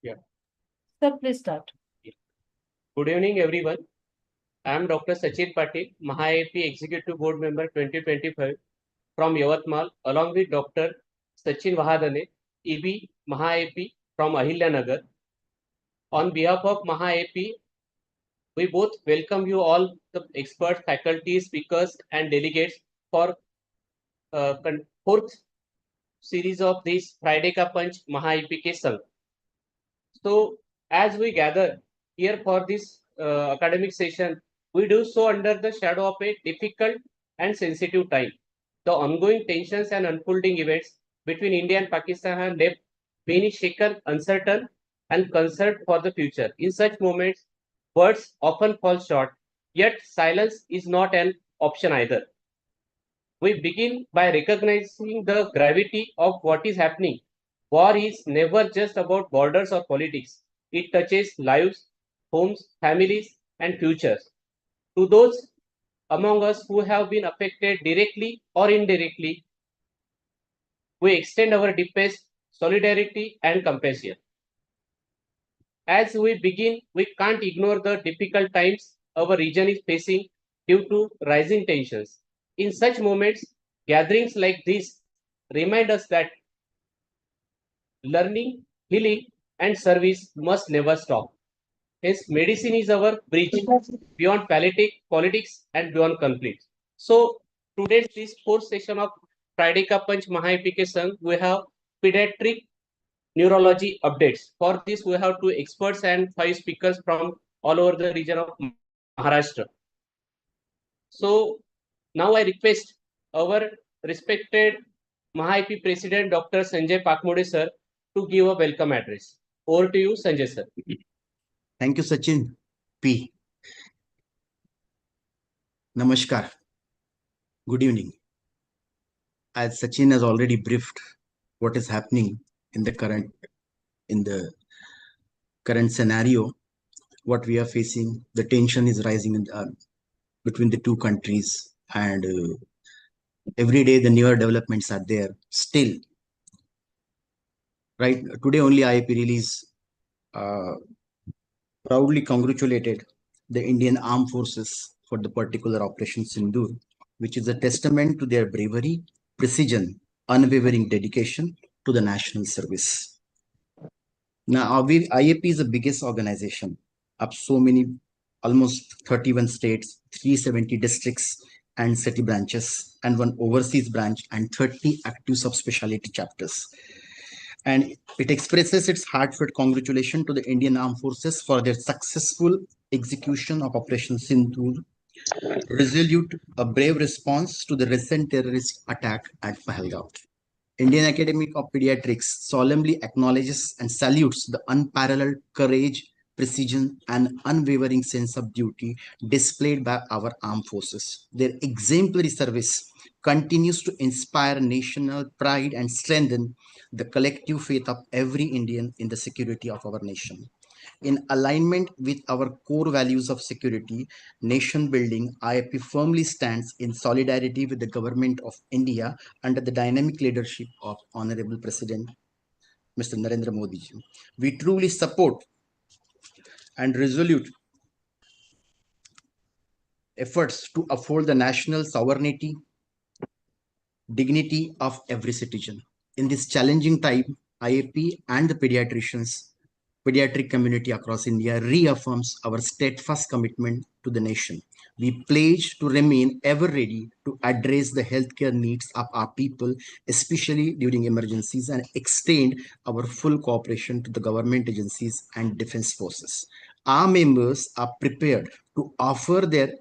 Yeah. Sir, please start. Good evening, everyone. I am Dr. Sachin Patil, MAHAIAP Executive Board Member 2025 from Yavatmal, along with Dr. Sachin Vahadane, EB MAHAIAP from Ahilyanagar. On behalf of MAHAIAP, we both welcome you all, the experts, faculty, speakers, and delegates for fourth series of this Friday Ka Punch MAHAIAP Ke Sang. So, as we gather here for this academic session, we do so under the shadow of a difficult and sensitive time. The ongoing tensions and unfolding events between India and Pakistan have left many shaken, uncertain, and concerned for the future. In such moments, words often fall short, yet silence is not an option either. We begin by recognizing the gravity of what is happening. War is never just about borders or politics. It touches lives, homes, families, and futures. To those among us who have been affected directly or indirectly, we extend our deepest solidarity and compassion. As we begin, we can't ignore the difficult times our region is facing due to rising tensions. In such moments, gatherings like this remind us that learning, healing, and service must never stop. Hence, medicine is our bridge beyond politics and beyond conflict. So, today's this fourth session of Friday Ka Punch MAHAIAP Ke Sang, we have pediatric neurology updates. For this, we have two experts and five speakers from all over the region of Maharashtra. So, now I request our respected MAHAIAP President Dr. Sanjay Pakmode sir to give a welcome address. Over to you, Sanjay sir. Thank you, Sachin P. Namaskar. Good evening. As Sachin has already briefed what is happening in the current scenario, what we are facing, the tension is rising between the two countries, and every day the newer developments are there. Still, right today only IAP release proudly congratulated the Indian Armed Forces for the particular Operation Sindoor, which is a testament to their bravery, precision, unwavering dedication to the national service. Now, IAP is the biggest organization of so many, almost 31 states, 370 districts and city branches, and one overseas branch, and 30 active subspecialty chapters. And it expresses its heartfelt congratulations to the Indian Armed Forces for their successful execution of Operation Sindoor, resolute a brave response to the recent terrorist attack at Pahalgam. Indian Academy of Pediatrics solemnly acknowledges and salutes the unparalleled courage, precision, and unwavering sense of duty displayed by our armed forces. Their exemplary service continues to inspire national pride and strengthen the collective faith of every Indian in the security of our nation. In alignment with our core values of security, nation building, IAP firmly stands in solidarity with the government of India under the dynamic leadership of Honorable President Mr. Narendra Modi ji. We truly support and resolute efforts to uphold the national sovereignty, dignity of every citizen. In this challenging time, IAP and the pediatric community across India reaffirms our steadfast commitment to the nation. We pledge to remain ever ready to address the healthcare needs of our people, especially during emergencies, and extend our full cooperation to the government agencies and defense forces. Our members are prepared to offer their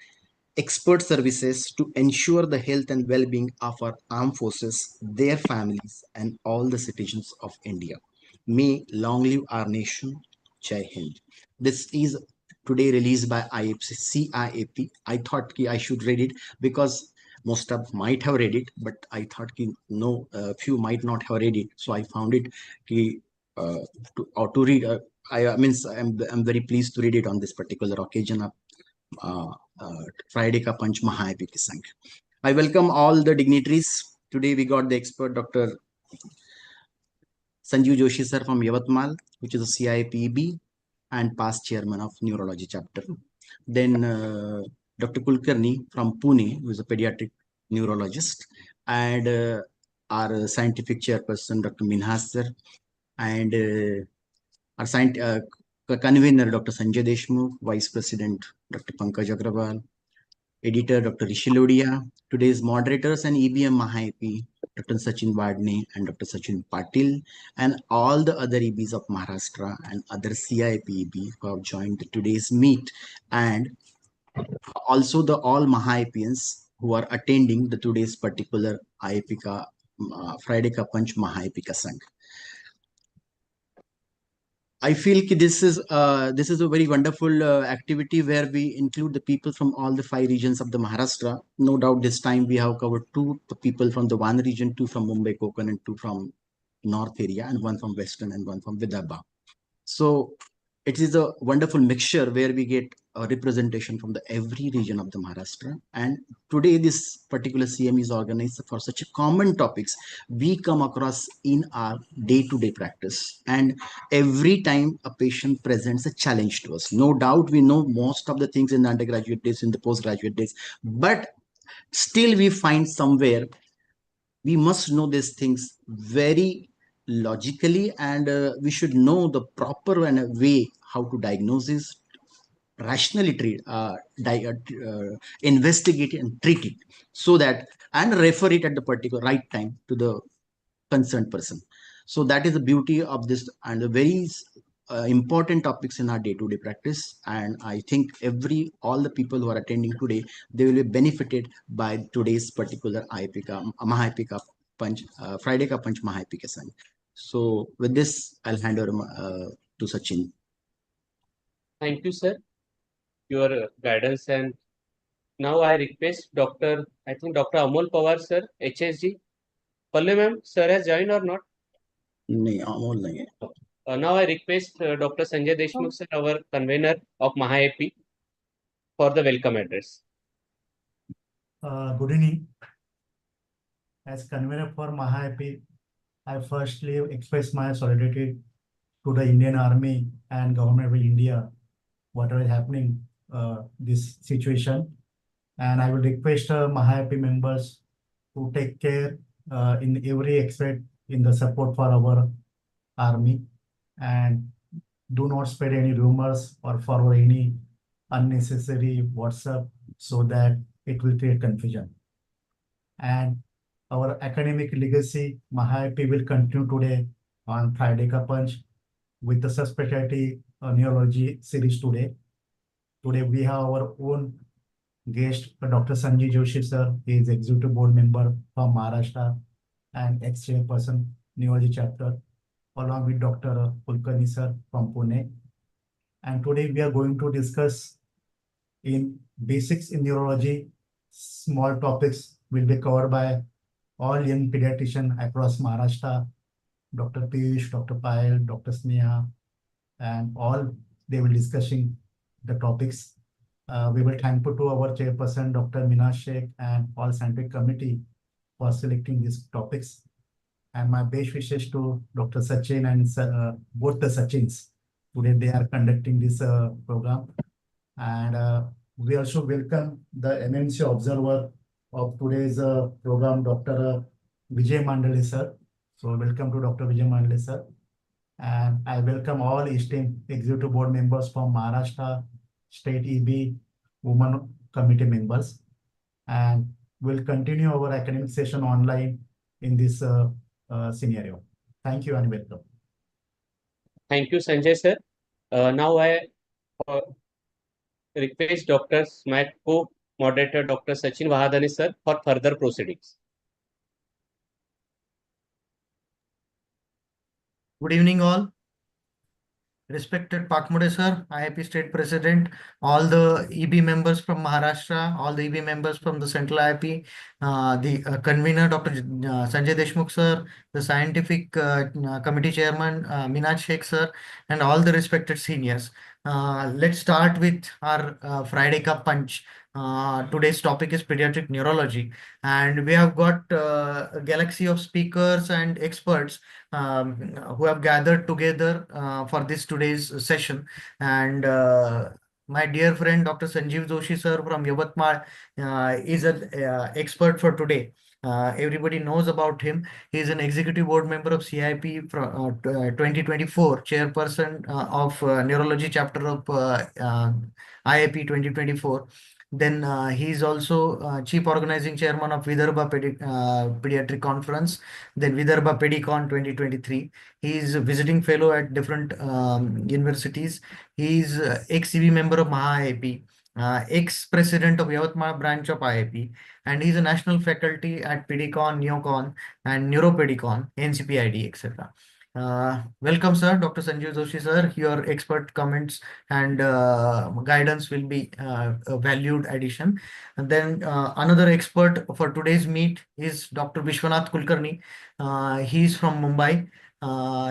expert services to ensure the health and well-being of our armed forces, their families, and all the citizens of India. May long live our nation. Jai Hind. This is today released by CIAP. I thought I should read it because most of might have read it, but I thought no, few might not have read it. So I found it to read. I'm very pleased to read it on this particular occasion of Friday Ka Punch MAHAIAP Ke Sang. I welcome all the dignitaries. Today we got the expert Dr. Sanjeev Joshi sir from Yavatmal, which is a CIPB and past chairman of neurology chapter. Then Dr. Kulkarni from Pune, who is a pediatric neurologist, and our scientific chairperson, Dr. Minhas sir, and our convener, Dr. Sanjay Deshmukh, vice president, Dr. Pankaj Agrawal, editor, Dr. Rishi Lodia, today's moderators and EBM MAHAIP, Dr. Sachin Wadne and Dr. Sachin Patil, and all the other EBs of Maharashtra and other CIP EB who have joined today's meet, and also the all MAHAIPians who are attending the today's particular IAPika Friday Ka Panch MAHAIPika Sangh. I feel this is a very wonderful activity where we include the people from all the 5 regions of the Maharashtra. No doubt this time we have covered 2 people from the one region, 2 from Mumbai, Konkan, and 2 from North area, and 1 from Western and 1 from Vidarbha. So it is a wonderful mixture where we get a representation from the every region of the Maharashtra. And today this particular CM is organized for such a common topics we come across in our day-to-day practice. And every time a patient presents a challenge to us, no doubt we know most of the things in the undergraduate days, in the postgraduate days, but still we find somewhere we must know these things very logically, and we should know the proper way how to diagnose this, rationally treat, investigate it and treat it, so that, and refer it at the particular right time to the concerned person. So that is the beauty of this and the very important topics in our day-to-day practice. And I think all the people who are attending today, they will be benefited by today's particular MAHAIPika Panch, Friday Ka Panch MAHAIPika Sangh. So with this, I'll hand over to Sachin. Thank you, sir, your guidance. And now I request Dr. Amol Pawar, sir, HSG. Pallavi ma'am, sir has joined or not? नहीं, Amol नहीं है. Now I request Dr. Sanjay Deshmukh, sir, our convener of MAHAIP, for the welcome address. Good evening. As convener for MAHAIP, I firstly express my solidarity to the Indian Army and Government of India, whatever is happening, this situation. And I will request MAHAIP members to take care in every aspect in the support for our army, and do not spread any rumors or forward any unnecessary WhatsApp so that it will create confusion. And our academic legacy, MAHAIP will continue today on Friday Ka Panch with the subspecialty neurology series today. Today we have our own guest, Dr. Sanjeev Joshi sir. He is executive board member from Maharashtra and ex-chairperson neurology chapter, along with Dr. Kulkarni sir from Pune. And today we are going to discuss in basics in neurology. Small topics will be covered by all young pediatricians across Maharashtra, Dr. Piyush, Dr. Payal, Dr. Sneha, and all they will discussing the topics. We will thank to our chairperson, Dr. Minhas Sheikh, and all scientific committee for selecting these topics. And my best wishes to Dr. Sachin and both the Sachins. Today they are conducting this program. And we also welcome the MNC observer of today's program, Dr. Vijay Mandale sir. So welcome to Dr. Vijay Mandale sir. And I welcome all esteemed executive board members from Maharashtra, State EB, Women Committee members. And we'll continue our academic session online in this scenario. Thank you and welcome. Thank you, Sanjay sir. Now I request my co-moderator, Dr. Sachin Vahadane sir, for further proceedings. Good evening all. Respected Pakmode sir, IIP State President, all the EB members from Maharashtra, all the EB members from the Central IIP, the convener, Dr. Sanjay Deshmukh sir, the scientific committee chairman, Minaj Sheikh sir, and all the respected seniors. Let's start with our Friday Cup punch. Today's topic is pediatric neurology, and we have got a galaxy of speakers and experts who have gathered together for this today's session. And my dear friend Dr. Sanjeev Joshi sir from Yavatmal is an expert for today. Everybody knows about him. He is an executive board member of CIP from 2024, chairperson of neurology chapter of IIP 2024. Then he is also chief organizing chairman of Vidarbha Pediatric Conference, then Vidarbha Pedicon 2023. He is a visiting fellow at different universities. He is ex-CB member of MAHAIAP, ex-president of Yavatmal branch of IIP, and he is a national faculty at Pedicon, Neocon, and Neuropedicon, NCPID, etc. Welcome, sir, Dr. Sanjeev Joshi, sir. Your expert comments and guidance will be a valued addition. And then another expert for today's meet is Dr. Vishwanath Kulkarni. He is from Mumbai.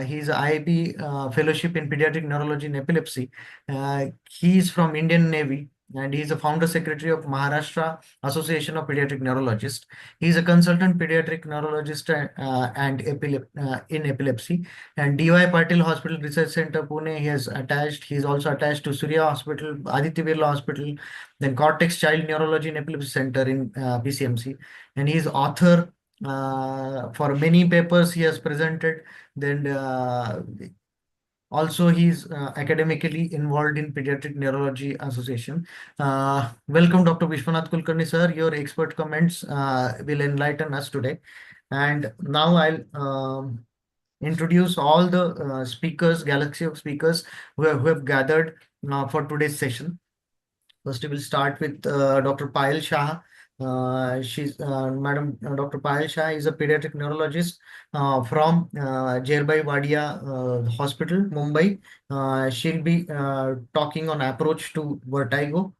He is IIP Fellowship in Pediatric Neurology and Epilepsy. He is from Indian Navy, and he is a founder secretary of Maharashtra Association of Pediatric Neurologists. He is a consultant pediatric neurologist in epilepsy. And DY Patil Hospital Research Center, Pune, he is also attached to Surya Hospital, Aditya Birla Hospital, then Cortex Child Neurology and Epilepsy Center in PCMC. And he is author for many papers he has presented. Then also, he's academically involved in Pediatric Neurology Association. Welcome, Dr. Vishwanath Kulkarni, sir. Your expert comments will enlighten us today. And now I'll introduce all the speakers, galaxy of speakers who have gathered for today's session. First, we will start with Dr. Payal Shah. She's Madam Dr. Payal Shah is a pediatric neurologist from Jerbai Wadia Hospital, Mumbai. She'll be talking on approach to vertigo.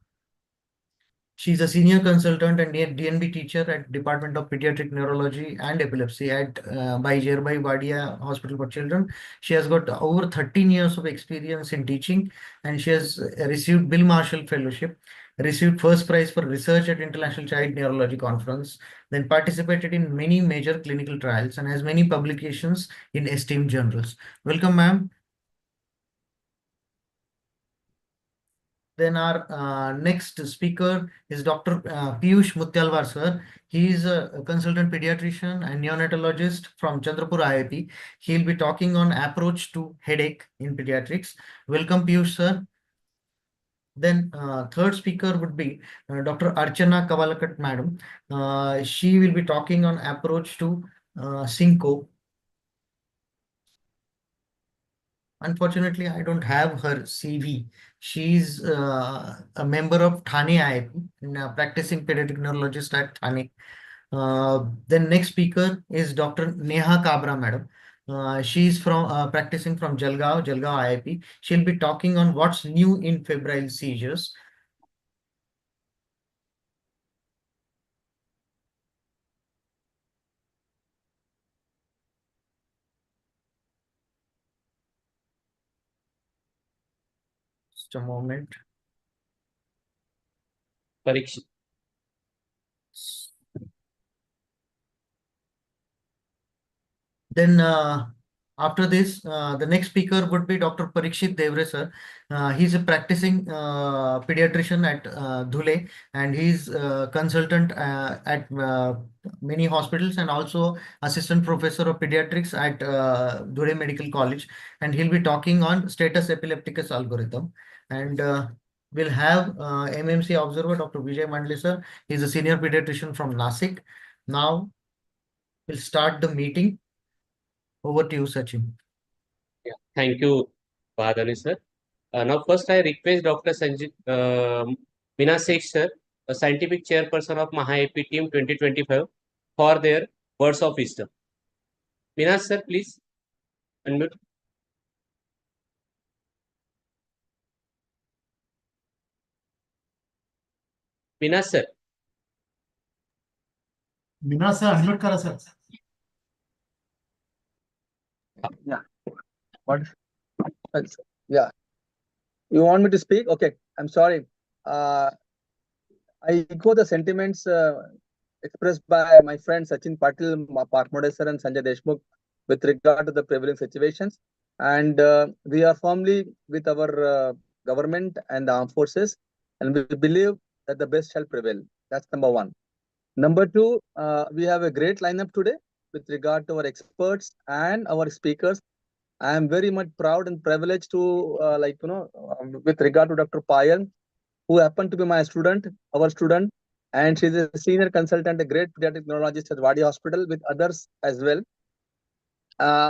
She's a senior consultant and DNB teacher at Department of Pediatric Neurology and Epilepsy at by Jerbai Wadia Hospital for Children. She has got over 13 years of experience in teaching, and she has received Bill Marshall Fellowship, received first prize for research at International Child Neurology Conference, then participated in many major clinical trials and has many publications in esteemed journals. Welcome, ma'am. Then our next speaker is Dr. Piyush Mutyalwar, sir. He is a consultant pediatrician and neonatologist from Chandrapur IIP. He'll be talking on approach to headache in pediatrics. Welcome, Piyush, sir. Then third speaker would be Dr. Archana Kavalakat, madam. She will be talking on approach to syncope. Unfortunately, I don't have her CV. She's a member of Thane IIP, and, practicing pediatric neurologist at Thane. The next speaker is Dr. Neha Kabra, madam. She's from practicing from Jalgaon IIP. She'll be talking on what's new in febrile seizures. Just a moment. Parikshit. Then after this, the next speaker would be Dr. Parikshit Devre, sir. He's a practicing pediatrician at Dhule, and he's consultant at many hospitals and also assistant professor of pediatrics at Dhule Medical College. And he'll be talking on status epilepticus algorithm. And we'll have MMC observer Dr. Vijay Mandle, sir. He's a senior pediatrician from Nasik. Now we'll start the meeting. Over to you, Sachin. Yeah. Thank you, Bahadani, sir. Now, first, I request Dr. Sanjit Minasesh, sir, a scientific chairperson of MAHAIP Team 2025, for their words of wisdom. Minas, sir, please unmute. Minas, sir. Meena sir unmute करा sir. Yeah. You want me to speak? Okay. I'm sorry. I echo the sentiments expressed by my friends Sachin Patil, Parkmode sir, and Sanjay Deshmukh with regard to the prevailing situations. And we are firmly with our government and the armed forces, and we believe that the best shall prevail. That's number one. Number two, we have a great lineup today with regard to our experts and our speakers. I am very much proud and privileged to, with regard to Dr. Payal, who happened to be my student, our student, and she's a senior consultant, a great pediatric neurologist at Wadi Hospital with others as well.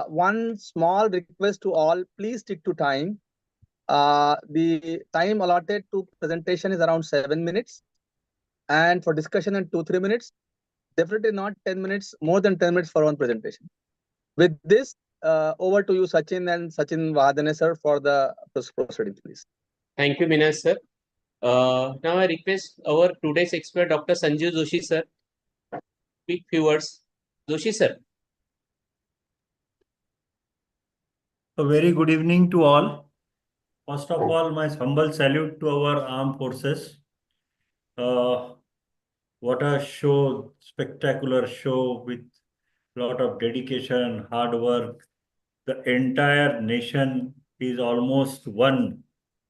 One small request to all, please stick to time. The time allotted to presentation is around 7 minutes, and for discussion in 2-3 minutes. Definitely not 10 minutes, more than 10 minutes for one presentation. With this, over to you, Sachin and Sachin Vahadane, sir, for the proceedings, please. Thank you, Minash sir. Now I request our today's expert, Dr. Sanjeev Joshi sir, speak few words. Joshi sir. A very good evening to all. First of all, my humble salute to our armed forces. What a show, spectacular show with lot of dedication, hard work. The entire nation is almost one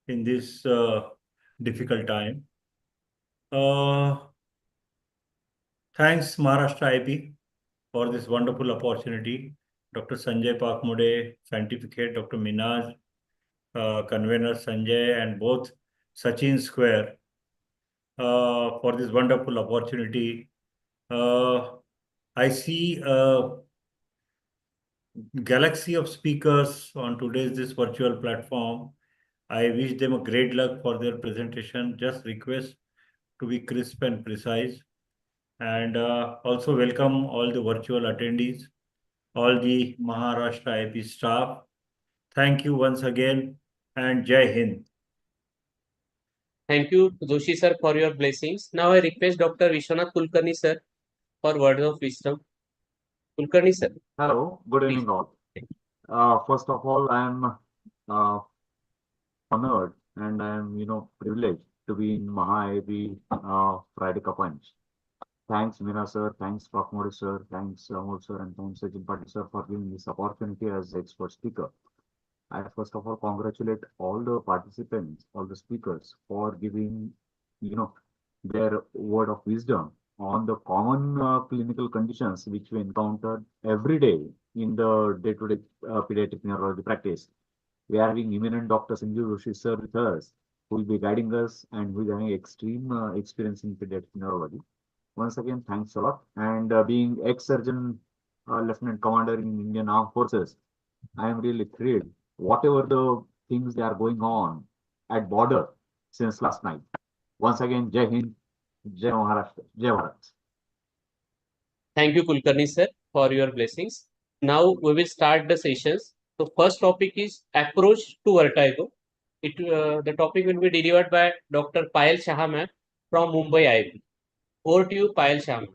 in this difficult time. Thanks Maharashtra IP for this wonderful opportunity. Dr. Sanjay Pakmode, Scientific Head, Dr. Minaj, Convenor Sanjay, and both Sachin Square for this wonderful opportunity. I see a galaxy of speakers on today's this virtual platform. I wish them a great luck for their presentation. Just request to be crisp and precise. And also welcome all the virtual attendees, all the Maharashtra IP staff. Thank you once again, and Jai Hind. Thank you, Joshi sir, for your blessings. Now I request Dr. Vishwanath Kulkarni sir for words of wisdom. Kulkarni sir. Hello, good Please. evening all. First of all, I am honored and I am, privileged to be in MAHAIAP Friday Punch. Thanks, Meena sir, thanks, Pakmode sir, thanks, Amol sir, and thanks, Sachin Patil sir, for giving this opportunity as expert speaker. I first of all congratulate all the participants, all the speakers for giving, their word of wisdom on the common clinical conditions which we encounter every day in the day-to-day pediatric neurology practice. We are having eminent Dr. Sanjeev Joshi sir with us, who will be guiding us and who is having extreme experience in pediatric neurology. Once again, thanks a lot. And being ex-surgeon, lieutenant commander in Indian Armed Forces, I am really thrilled. Whatever the things that are going on at border since last night. Once again, Jai Hind, Jai Maharashtra, Jai Bharat. Thank you, Kulkarni sir, for your blessings. Now we will start the sessions. So first topic is approach to vertigo. The topic will be delivered by Dr. Payal Shah ma'am from Mumbai IIT. Over to you, Payal Shah ma'am.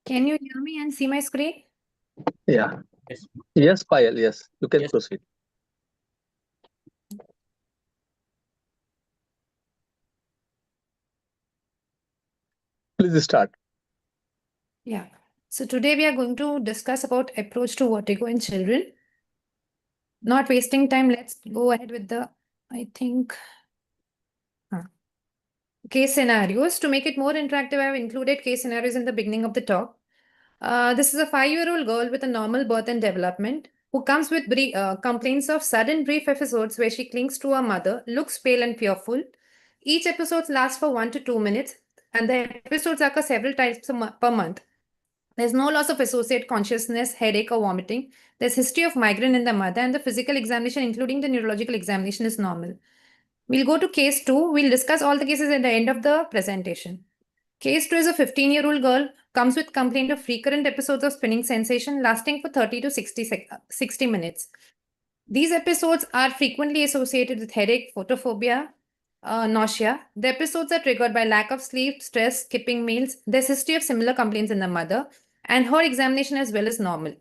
Can you hear me and see my screen? Yeah. Yes. Yes, Payal, yes. You can Yes. proceed. Please start. Yeah. So today we are going to discuss about approach to vertigo in children. Not wasting time, let's go ahead with the, case scenarios. To make it more interactive, I have included case scenarios in the beginning of the talk. This is a 5-year-old girl with a normal birth and development who comes with complaints of sudden brief episodes where she clings to her mother, looks pale and fearful. Each episode lasts for 1 to 2 minutes, and the episodes occur several times per month. There's no loss of associate consciousness, headache, or vomiting. There's history of migraine in the mother, and the physical examination, including the neurological examination, is normal. We'll go to case 2. We'll discuss all the cases at the end of the presentation. Case 2 is a 15-year-old girl, comes with complaint of frequent episodes of spinning sensation lasting for 30 to 60 minutes. These episodes are frequently associated with headache, photophobia, nausea. The episodes are triggered by lack of sleep, stress, skipping meals. There's history of similar complaints in the mother, and her examination as well is normal.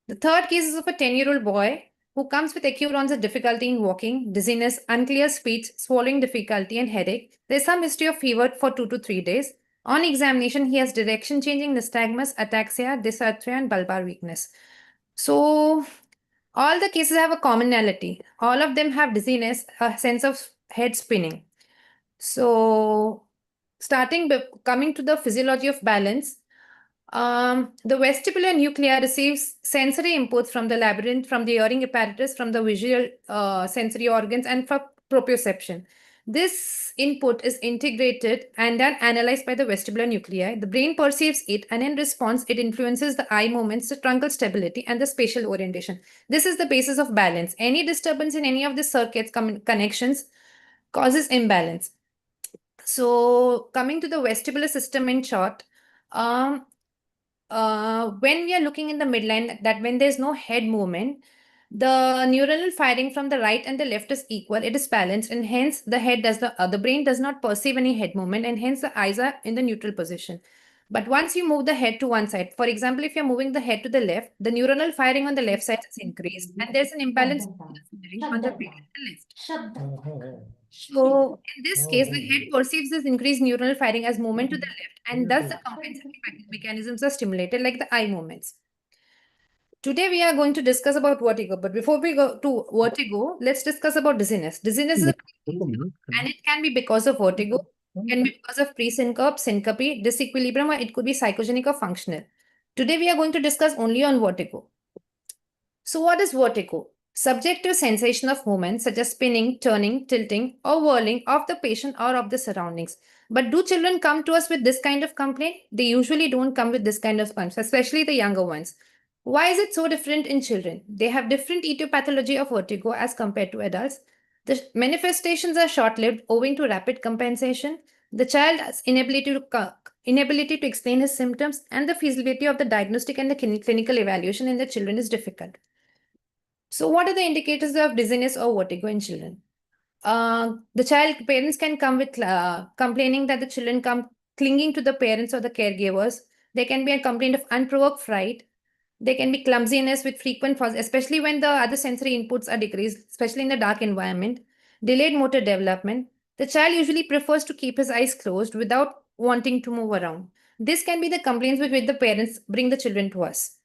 The third case is of a 10-year-old boy who comes with acute onset difficulty in walking, dizziness, unclear speech, swallowing difficulty, and headache. There's some history of fever for 2 to 3 days. On examination, he has direction changing nystagmus, ataxia, dysarthria, and bulbar weakness. So, all the cases have a commonality. All of them have dizziness, a sense of head spinning. So, coming to the physiology of balance, the vestibular nuclei receives sensory inputs from the labyrinth, from the hearing apparatus, from the visual sensory organs, and from proprioception. This input is integrated and then analyzed by the vestibular nuclei. The brain perceives it, and in response, it influences the eye movements, the truncal stability, and the spatial orientation. This is the basis of balance. Any disturbance in any of the circuits connections causes imbalance. So, coming to the vestibular system in short, when we are looking in the midline, that when there's no head movement, the neuronal firing from the right and the left is equal, it is balanced, and hence the brain does not perceive any head movement, and hence the eyes are in the neutral position. But once you move the head to one side, for example, if you're moving the head to the left, the neuronal firing on the left side is increased, and there's an imbalance on the right and the left. So in this case, the head perceives this increased neuronal firing as movement to the left, and thus the compensatory mechanisms are stimulated like the eye movements. Today we are going to discuss about vertigo, but before we go to vertigo, let's discuss about dizziness. Dizziness is and it can be because of vertigo, can be because of pre-syncope, syncope, disequilibrium, or it could be psychogenic or functional. Today we are going to discuss only on vertigo. So what is vertigo? Subjective sensation of movement such as spinning, turning, tilting, or whirling of the patient or of the surroundings. But do children come to us with this kind of complaint? They usually don't come with this kind of complaints, especially the younger ones. Why is it so different in children? They have different etiology of vertigo as compared to adults. The manifestations are short-lived owing to rapid compensation. The child's inability to explain his symptoms, and the feasibility of the diagnostic and the clinical evaluation in the children is difficult. So what are the indicators of dizziness or vertigo in children? Parents can come with complaining that the children come clinging to the parents or the caregivers. There can be a complaint of unprovoked fright. There can be clumsiness with frequent falls, especially when the other sensory inputs are decreased, especially in the dark environment. Delayed motor development. The child usually prefers to keep his eyes closed without wanting to move around. This can be the complaints with which the parents bring the children to us.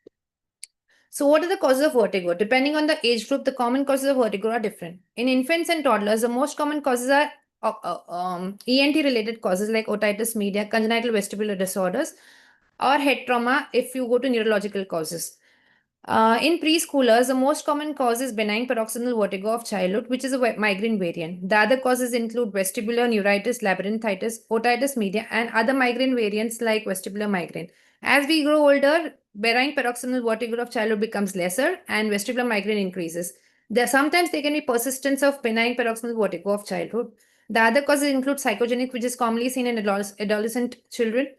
So what are the causes of vertigo? Depending on the age group, the common causes of vertigo are different. In infants and toddlers, the most common causes are ENT-related causes like otitis media, congenital vestibular disorders, or head trauma if you go to neurological causes. In preschoolers, the most common cause is benign paroxysmal vertigo of childhood, which is a migraine variant. The other causes include vestibular neuritis, labyrinthitis, otitis media, and other migraine variants like vestibular migraine. As we grow older, benign paroxysmal vertigo of childhood becomes lesser and vestibular migraine increases. Sometimes there can be persistence of benign paroxysmal vertigo of childhood. The other causes include psychogenic, which is commonly seen in adolescent children,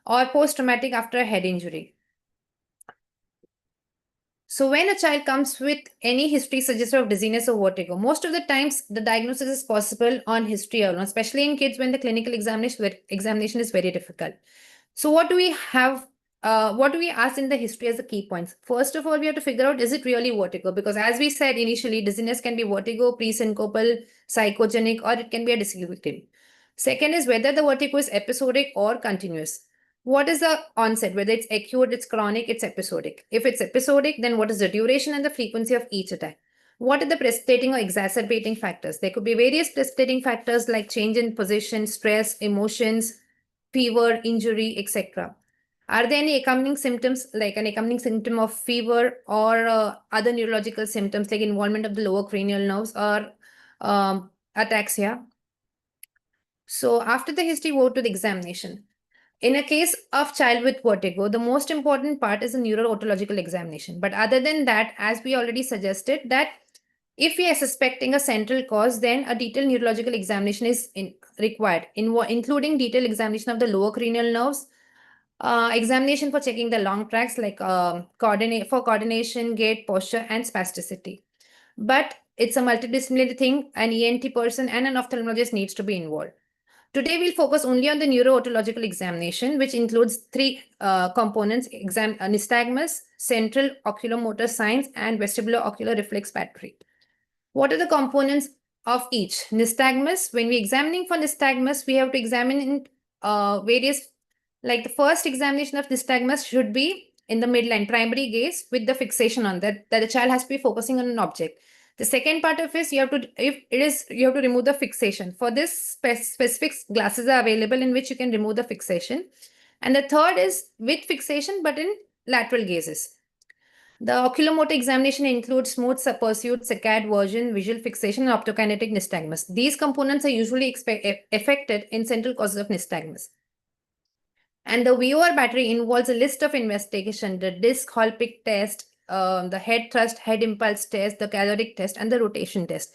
or post-traumatic after a head injury. So when a child comes with any history suggestive of dizziness or vertigo, most of the times the diagnosis is possible on history alone, especially in kids when the clinical examination is very difficult. So what do we have? What do we ask in the history as the key points? First of all, we have to figure out, is it really vertigo? Because as we said initially, dizziness can be vertigo, pre-syncopal, psychogenic, or it can be a disequilibrium. Second is whether the vertigo is episodic or continuous. What is the onset? Whether it's acute, it's chronic, it's episodic. If it's episodic, then what is the duration and the frequency of each attack? What are the precipitating or exacerbating factors? There could be various precipitating factors like change in position, stress, emotions, fever, injury, etc. Are there any accompanying symptoms, like an accompanying symptom of fever or other neurological symptoms like involvement of the lower cranial nerves or ataxia? So after the history, we go to the examination. In a case of child with vertigo, the most important part is the neurootological examination. But other than that, as we already suggested, that If we are suspecting a central cause, then a detailed neurological examination is required, including detailed examination of the lower cranial nerves, examination for checking the long tracts like coordination, gait, posture, and spasticity. But it's a multidisciplinary thing. An ENT person and an ophthalmologist needs to be involved. Today, we'll focus only on the neuro-otological examination, which includes three components: nystagmus, central oculomotor signs, and vestibulo-ocular reflex battery. What are the components of each? Nystagmus, when we're examining for nystagmus, we have to examine in various, like the first examination of nystagmus should be in the midline, primary gaze, with the fixation on that the child has to be focusing on an object. The second part of it, you have to remove the fixation. For this, specific glasses are available in which you can remove the fixation. And the third is with fixation, but in lateral gazes. The oculomotor examination includes smooth pursuit, saccade version, visual fixation, and optokinetic nystagmus. These components are usually affected in central causes of nystagmus. And the VOR battery involves a list of investigation: the disc Hall-Pick test, the head thrust, head impulse test, the caloric test, and the rotation test.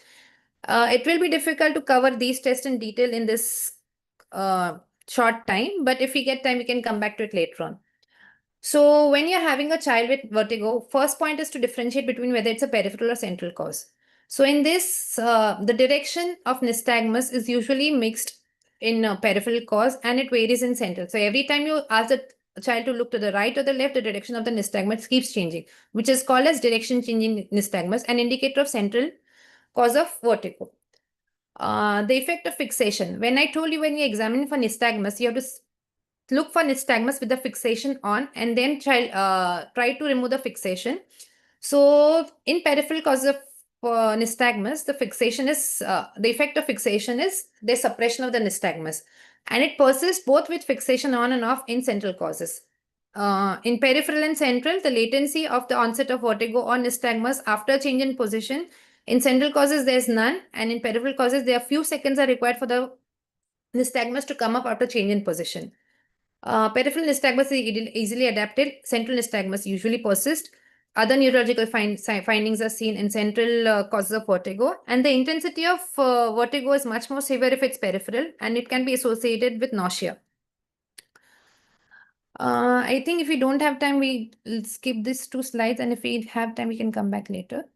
It will be difficult to cover these tests in detail in this short time, but if we get time, we can come back to it later on. So when you're having a child with vertigo, first point is to differentiate between whether it's a peripheral or central cause. So in this, the direction of nystagmus is usually mixed in peripheral cause, and it varies in central. So every time you ask the child to look to the right or the left, the direction of the nystagmus keeps changing, which is called as direction changing nystagmus, an indicator of central cause of vertigo. The effect of fixation. When I told you when you examine for nystagmus, you have to look for nystagmus with the fixation on, and then try to remove the fixation. So in peripheral causes of nystagmus, the fixation is the effect of fixation is the suppression of the nystagmus, and it persists both with fixation on and off in central causes. In peripheral and central, the latency of the onset of vertigo or nystagmus after change in position. In central causes, there's none, and in peripheral causes, there are few seconds are required for the nystagmus to come up after change in position. Peripheral nystagmus is easily adapted. Central nystagmus usually persists. Other neurological findings are seen in central causes of vertigo, and the intensity of vertigo is much more severe if it's peripheral, and it can be associated with nausea. I think if we don't have time, we'll skip these two slides, and if we have time, we can come back later.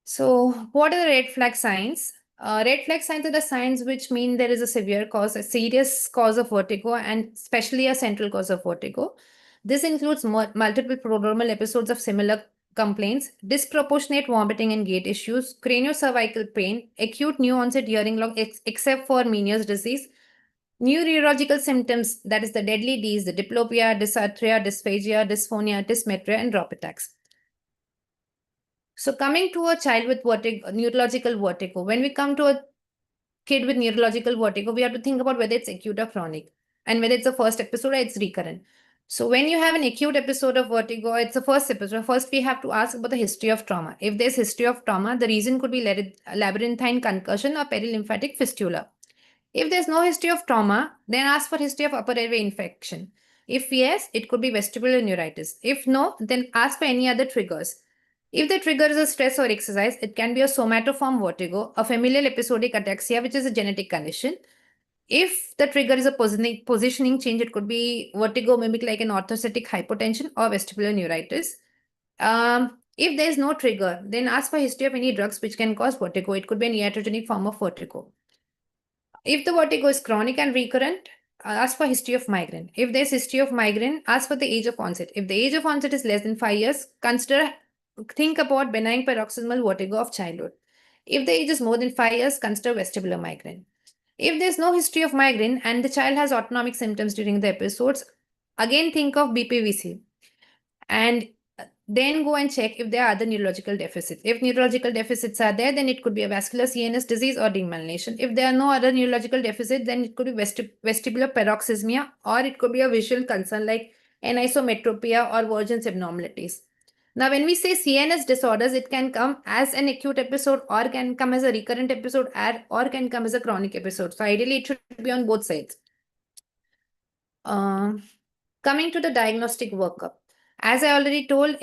So what are the red flag signs? Red flag signs are the signs which mean there is a severe cause, a serious cause of vertigo, and especially a central cause of vertigo. This includes multiple prodromal episodes of similar complaints, disproportionate vomiting and gait issues, craniocervical pain, acute new onset hearing loss except for Meniere's disease, new neurological symptoms, that is the deadly Ds, the diplopia, dysarthria, dysphagia, dysphonia, dysmetria, and drop attacks. So coming to a child with vertigo, neurological vertigo, when we come to a kid with neurological vertigo, we have to think about whether it's acute or chronic, and whether it's the first episode or it's recurrent. So when you have an acute episode of vertigo, it's the first episode. First, we have to ask about the history of trauma. If there's history of trauma, the reason could be labyrinthine concussion or perilymphatic fistula. If there's no history of trauma, then ask for history of upper airway infection. If yes, it could be vestibular neuritis. If no, then ask for any other triggers. If the trigger is a stress or exercise, it can be a somatoform vertigo, a familial episodic ataxia, which is a genetic condition. If the trigger is a positioning change, it could be vertigo mimic like an orthostatic hypotension or vestibular neuritis. If there is no trigger, then ask for history of any drugs which can cause vertigo. It could be an iatrogenic form of vertigo. If the vertigo is chronic and recurrent, ask for history of migraine. If there's history of migraine, ask for the age of onset. If the age of onset is less than 5 years, think about benign paroxysmal vertigo of childhood. If the age is more than 5 years, consider vestibular migraine. If there's no history of migraine and the child has autonomic symptoms during the episodes, again think of BPVC. And then go and check if there are other neurological deficits. If neurological deficits are there, then it could be a vascular CNS disease or demyelination. If there are no other neurological deficits, then it could be vestibular paroxysmia, or it could be a visual concern like anisometropia or Vergen's abnormalities. Now, when we say CNS disorders, it can come as an acute episode or can come as a recurrent episode or can come as a chronic episode. So ideally, it should be on both sides. Coming to the diagnostic workup. As I already told,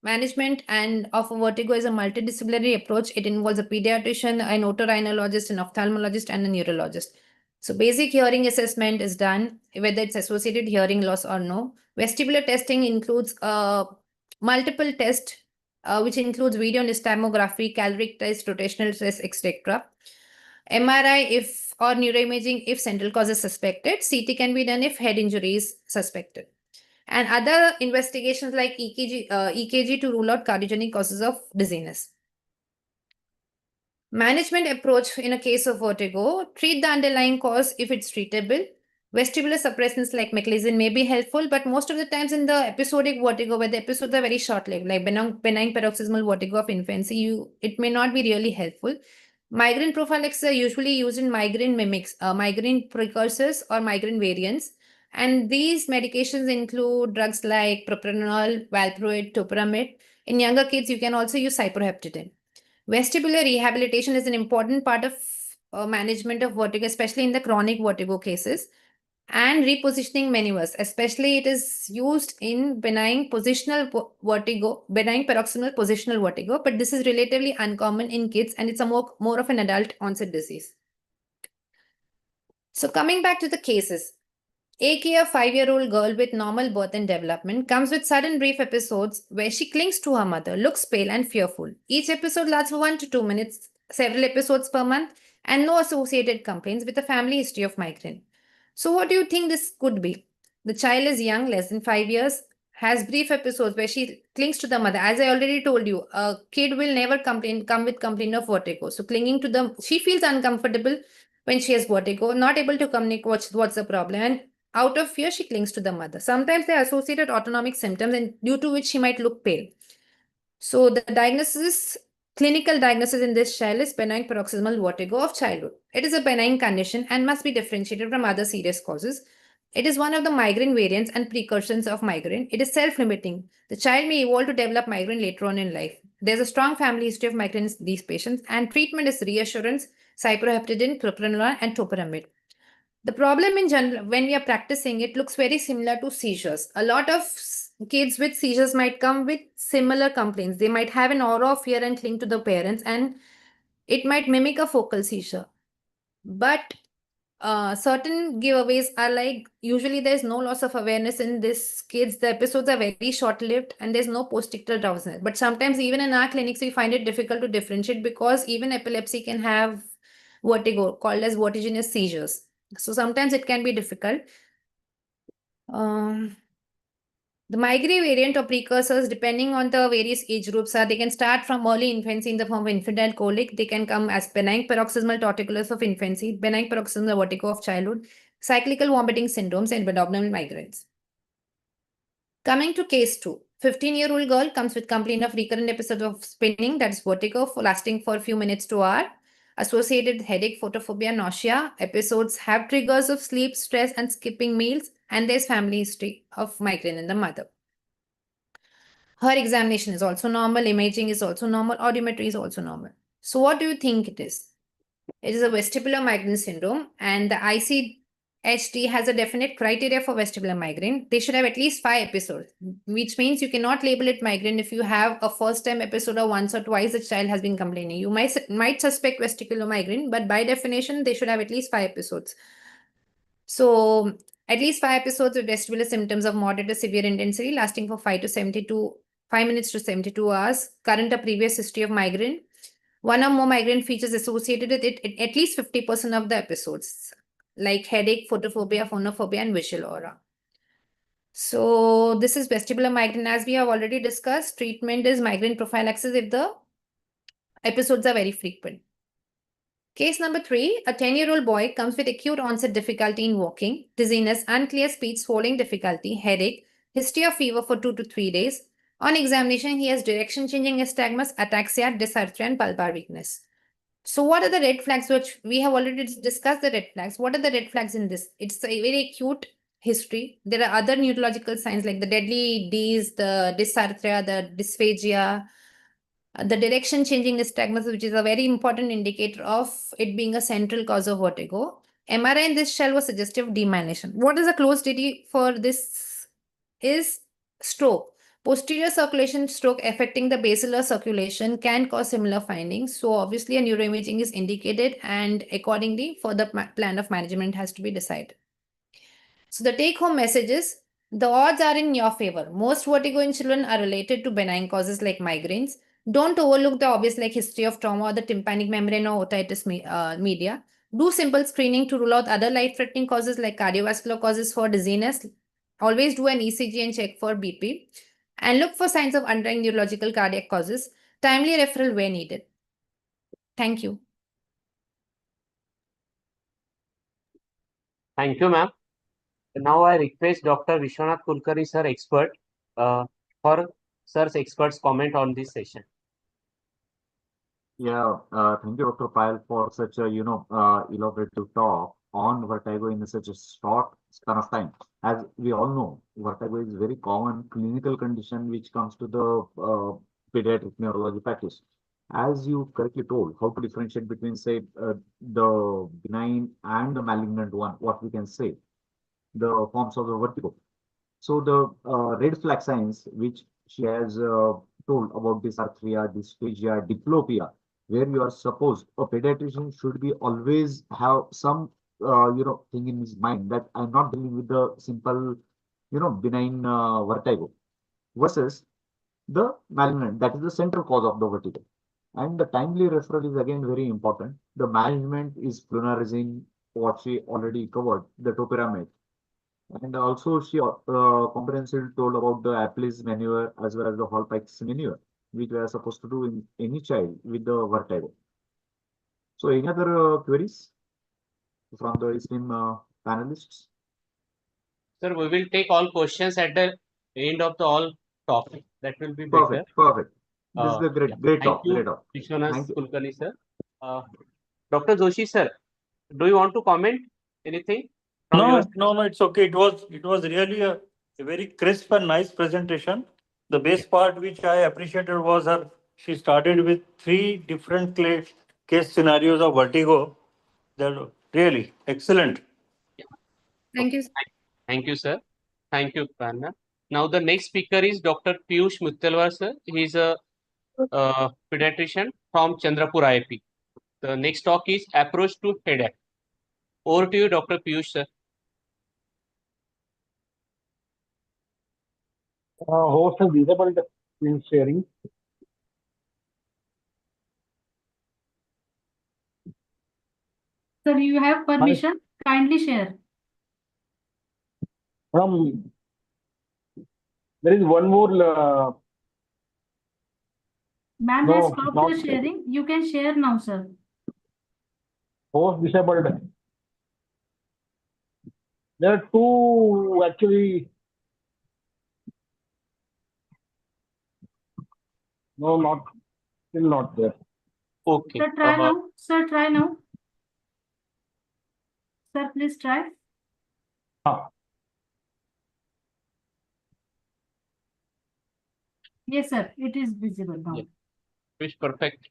management and of vertigo is a multidisciplinary approach. It involves a pediatrician, an otorhinologist, an ophthalmologist, and a neurologist. So basic hearing assessment is done, whether it's associated hearing loss or no. Vestibular testing includes multiple tests, which includes video nystagmography, caloric test, rotational test, etc. MRI if or neuroimaging if central cause is suspected. CT can be done if head injury is suspected. And other investigations like EKG to rule out cardiogenic causes of dizziness. Management approach in a case of vertigo, treat the underlying cause if it's treatable. Vestibular suppressants like meclizine may be helpful, but most of the times in the episodic vertigo, where the episodes are very short-lived, like benign paroxysmal vertigo of infancy, it may not be really helpful. Migraine prophylaxis are usually used in migraine mimics, migraine precursors or migraine variants. And these medications include drugs like propranolol, valproate, topiramate. In younger kids, you can also use cyproheptadine. Vestibular rehabilitation is an important part of management of vertigo, especially in the chronic vertigo cases. And repositioning maneuvers, especially it is used in benign positional vertigo, benign paroxysmal positional vertigo, but this is relatively uncommon in kids and it's a more of an adult onset disease. So coming back to the cases, AK, a 5-year-old girl with normal birth and development, comes with sudden brief episodes where she clings to her mother, looks pale and fearful. Each episode lasts for 1 to 2 minutes, several episodes per month, and no associated complaints with a family history of migraine. So what do you think this could be? The child is young, less than 5 years, has brief episodes where she clings to the mother. As I already told you, a kid will never come with complaint of vertigo. So clinging to them, she feels uncomfortable when she has vertigo, not able to communicate what's the problem. And out of fear, she clings to the mother. Sometimes they are associated autonomic symptoms, and due to which she might look pale. So the clinical diagnosis in this child is benign paroxysmal vertigo of childhood. It is a benign condition and must be differentiated from other serious causes. It is one of the migraine variants and precursors of migraine. It is self-limiting. The child may evolve to develop migraine later on in life. There's a strong family history of migraine in these patients, and treatment is reassurance, cyproheptadine, propranolol, and topiramate. The problem in general, when we are practicing, it looks very similar to seizures. A lot of kids with seizures might come with similar complaints. They might have an aura of fear and cling to the parents, and it might mimic a focal seizure. But certain giveaways are like, usually there's no loss of awareness in these kids. The episodes are very short-lived and there's no post-ictal drowsiness. But sometimes even in our clinics, we find it difficult to differentiate because even epilepsy can have vertigo, called as vertiginous seizures. So sometimes it can be difficult. The migraine variant or precursors, depending on the various age groups, they can start from early infancy in the form of infantile colic. They can come as benign paroxysmal torticollis of infancy, benign paroxysmal vertigo of childhood, cyclical vomiting syndromes, and abdominal migraines. Coming to case 2, 15-year-old girl comes with complaint of recurrent episode of spinning, that is vertigo, lasting for a few minutes to hours. Associated headache, photophobia, nausea. Episodes have triggers of sleep, stress, and skipping meals, and there's family history of migraine in the mother. Her examination is also normal, imaging is also normal, audiometry is also normal. So what do you think it is? It is a vestibular migraine syndrome, and the ICHD has a definite criteria for vestibular migraine. They should have at least 5 episodes, which means you cannot label it migraine if you have a first-time episode or once or twice the child has been complaining. You might suspect vestibular migraine, but by definition, they should have at least 5 episodes. So at least 5 episodes with vestibular symptoms of moderate to severe intensity lasting for 5 minutes to 72 hours. Current or previous history of migraine. 1 or more migraine features associated with it in at least 50% of the episodes, like headache, photophobia, phonophobia, and visual aura. So this is vestibular migraine. As we have already discussed, treatment is migraine prophylaxis if the episodes are very frequent. Case number 3, a 10-year-old boy comes with acute onset difficulty in walking, dizziness, unclear speech, swallowing difficulty, headache, history of fever for 2 to 3 days. On examination, he has direction-changing nystagmus, ataxia, dysarthria, and bulbar weakness. So what are the red flags, which we have already discussed the red flags? What are the red flags in this? It's a very acute history. There are other neurological signs like the deadly Ds, the dysarthria, the dysphagia, the direction-changing nystagmus, which is a very important indicator of it being a central cause of vertigo. MRI in this child was suggestive of demyelination. What is the close DD for this is stroke. Posterior circulation stroke affecting the basilar circulation can cause similar findings. So obviously a neuroimaging is indicated and accordingly further plan of management has to be decided. So the take home message is the odds are in your favor. Most vertigo in children are related to benign causes like migraines. Don't overlook the obvious like history of trauma or the tympanic membrane or otitis media. Do simple screening to rule out other life-threatening causes like cardiovascular causes for dizziness. Always do an ECG and check for BP. And look for signs of underlying neurological cardiac causes. Timely referral where needed. Thank you. Thank you, ma'am. Now I request Dr. Vishwanath Kulkarni, sir, expert, for sir's expert's comment on this session. Yeah, thank you, Dr. Payal, for such a elaborative talk on vertigo in such a short span of time. As we all know, vertigo is very common clinical condition which comes to the pediatric neurology practice. As you correctly told, how to differentiate between, say, the benign and the malignant one, what we can say, the forms of the vertigo. So the red flag signs which she has told about dysarthria, dysphagia, diplopia, where you are supposed a pediatrician should be always have some thing in his mind that I'm not dealing with the simple benign vertigo versus the malignant, that is the central cause of the vertigo. And the timely referral is again very important. The management is flunarizine, what she already covered, the topiramate. And also she comprehensively told about the Apple's maneuver as well as the Hallpike's maneuver, which we are supposed to do in any child with the vertigo. So any other queries from the esteemed panelists? Sir, we will take all questions at the end of the all topic. That will be better. Perfect. This is a great talk. Thank you, Vishwanath Kulkarni, sir. Dr. Joshi, sir, do you want to comment anything? No, it's okay. It was really a very crisp and nice presentation. The best part which I appreciated was she started with 3 different case scenarios of vertigo. They're really excellent. Thank you. Thank you, sir. Thank you, Panna. Now the next speaker is Dr. Piyush Muttalwar, sir. He is a pediatrician from Chandrapur IIP. The next talk is approach to headache. Over to you, Dr. Piyush, sir. Host is disabled in sharing. Sir, you have permission. Kindly share. There is one more. Ma'am No, has stopped not the sharing. You can share now, sir. Host disabled. There are 2 actually. No, still not there. Okay. Sir, try now. Sir, try now. Sir, please try. Yes, sir. It is visible now. Yeah. It's perfect.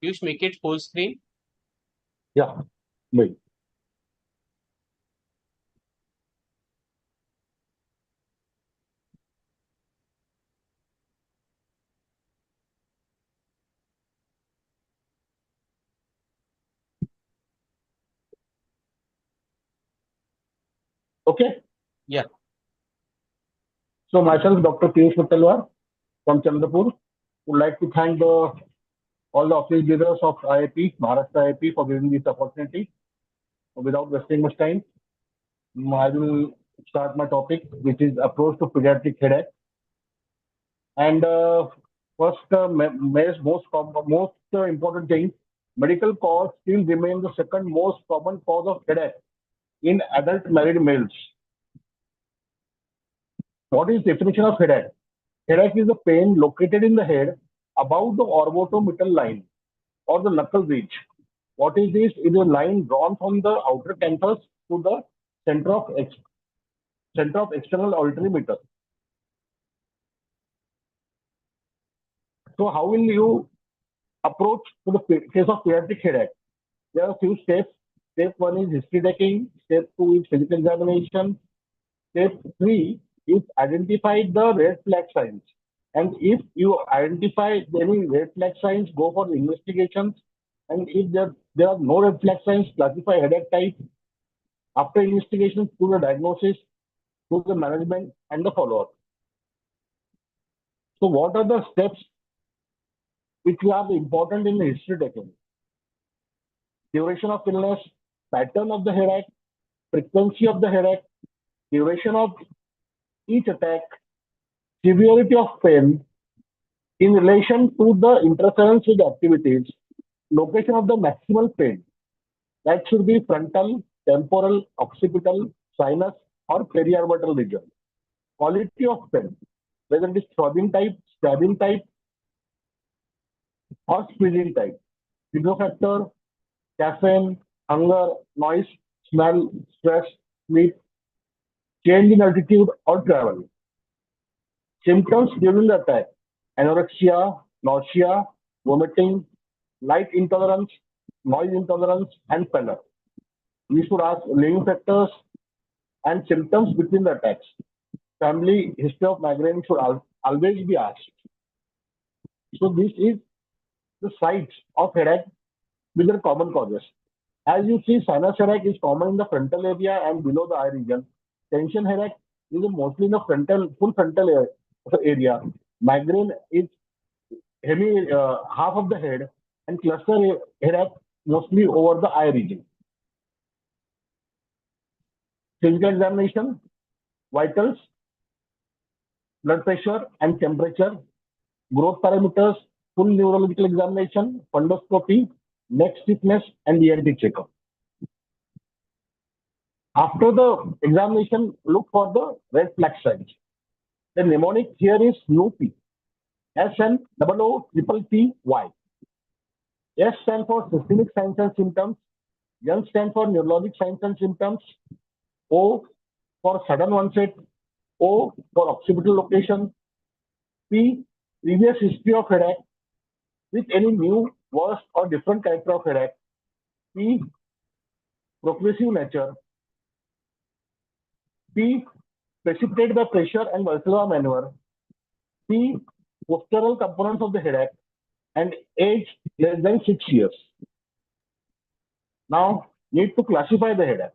Piyush, make it full screen. Yeah. Wait. Okay. Yeah. So myself, Dr. Piyush Muttalwar from Chandrapur, would like to thank all the office leaders of IIP, Maharashtra IIP, for giving this opportunity. Without wasting much time, I will start my topic, which is approach to pediatric headache. And first, most important thing, medical cause still remains the second most common cause of headache in adult married males. What is definition of headache? Headache is a pain located in the head above the orbital line or the knuckle ridge. What is this? It is a line drawn from the outer canthus to the center of external altimeter. So how will you approach to the case of pediatric headache? There are a few steps. Step 1 is history taking. Step 2 is physical examination. Step 3 is identify the red flag signs. And if you identify any red flag signs, go for the investigations. And if there are no red flag signs, classify headache type. After investigation, do the diagnosis, do the management, and the follow-up. So what are the steps which are important in the history taking? Duration of illness, pattern of the headache, frequency of the headache, duration of each attack, severity of pain in relation to the interference with activities, location of the maximal pain. That should be frontal, temporal, occipital, sinus, or periorbital region. Quality of pain, whether it is throbbing type, stabbing type, or squeezing type. Factor, caffeine, hunger, noise, smell, stress, sleep, change in altitude or travel. Symptoms during the attack: anorexia, nausea, vomiting, light intolerance, noise intolerance, and pallor. We should ask living factors and symptoms between the attacks. Family history of migraine should always be asked. So this is the sites of headache with their common causes. As you see, sinus headache is common in the frontal area and below the eye region. Tension headache is mostly in the full frontal area. Migraine is half of the head, and cluster headache mostly over the eye region. Physical examination, vitals, blood pressure and temperature, growth parameters, full neurological examination, fundoscopy, neck stiffness, and ENT checkup. After the examination, look for the red flag signs. The mnemonic here is SNOOPY. SNOOPPY. S stands for systemic signs and symptoms. N stands for neurologic signs and symptoms. O for sudden onset. O for occipital location. P, previous history of headache with any new, worse, or different character of headache. P, progressive nature. P, precipitated by pressure and vertigo maneuver. P, postural components of the headache, and age less than 6 years. Now, need to classify the headache,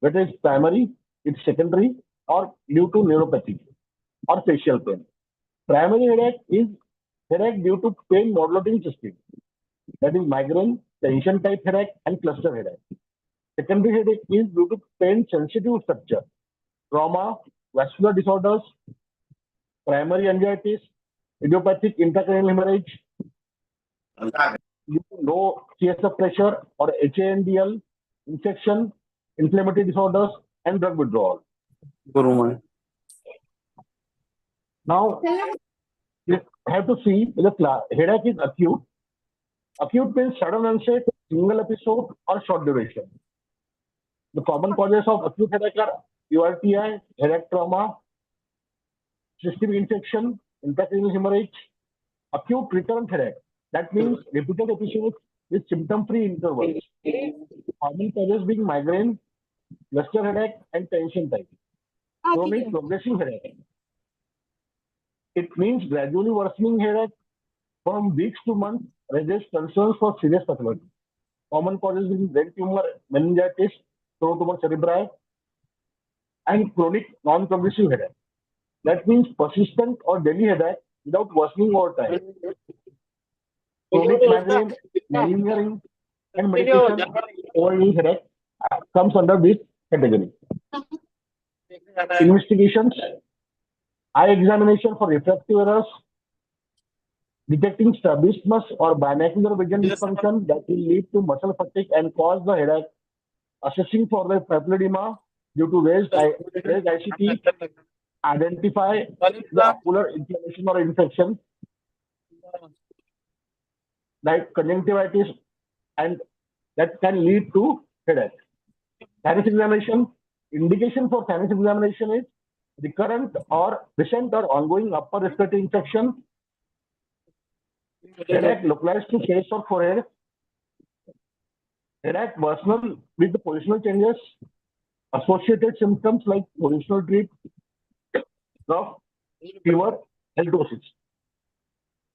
whether it's primary, it's secondary, or due to neuropathy or facial pain. Primary headache is headache due to pain modulating system, that is migraine, tension type headache, and cluster headache. Secondary headache is due to pain sensitive structure, trauma, vascular disorders, primary angiitis, idiopathic intracranial hemorrhage, due to low CSF pressure or HANDL, infection, inflammatory disorders, and drug withdrawal. Now, you have to see the headache is acute. Acute means sudden onset, single episode, or short duration. The common causes of acute headache are URTI, headache trauma, systemic infection, intracranial hemorrhage, acute recurrent headache. That means repeated episodes with symptom-free intervals. Common causes being migraine, cluster headache, and tension type. Chronic progressive headache. It means gradually worsening headache from weeks to months, raises concerns for serious pathology. Common causes being brain tumor, meningitis, throat tumor cerebri, and chronic non-progressive headache. That means persistent or daily headache without worsening over time. Chronic migraine, malingering, and medication over headache comes under this category. Investigations, eye examination for refractive errors, detecting strabismus or binocular vision dysfunction that will lead to muscle fatigue and cause the headache, assessing for the papilledema due to raised ICT, identify the ocular inflammation or infection, like conjunctivitis, and that can lead to headache. Sinus examination, indication for sinus examination is recurrent or recent or ongoing upper respiratory infection, headache localized to face or forehead, Headache worsen with the positional changes, associated symptoms like positional trip, cough, fever, halitosis.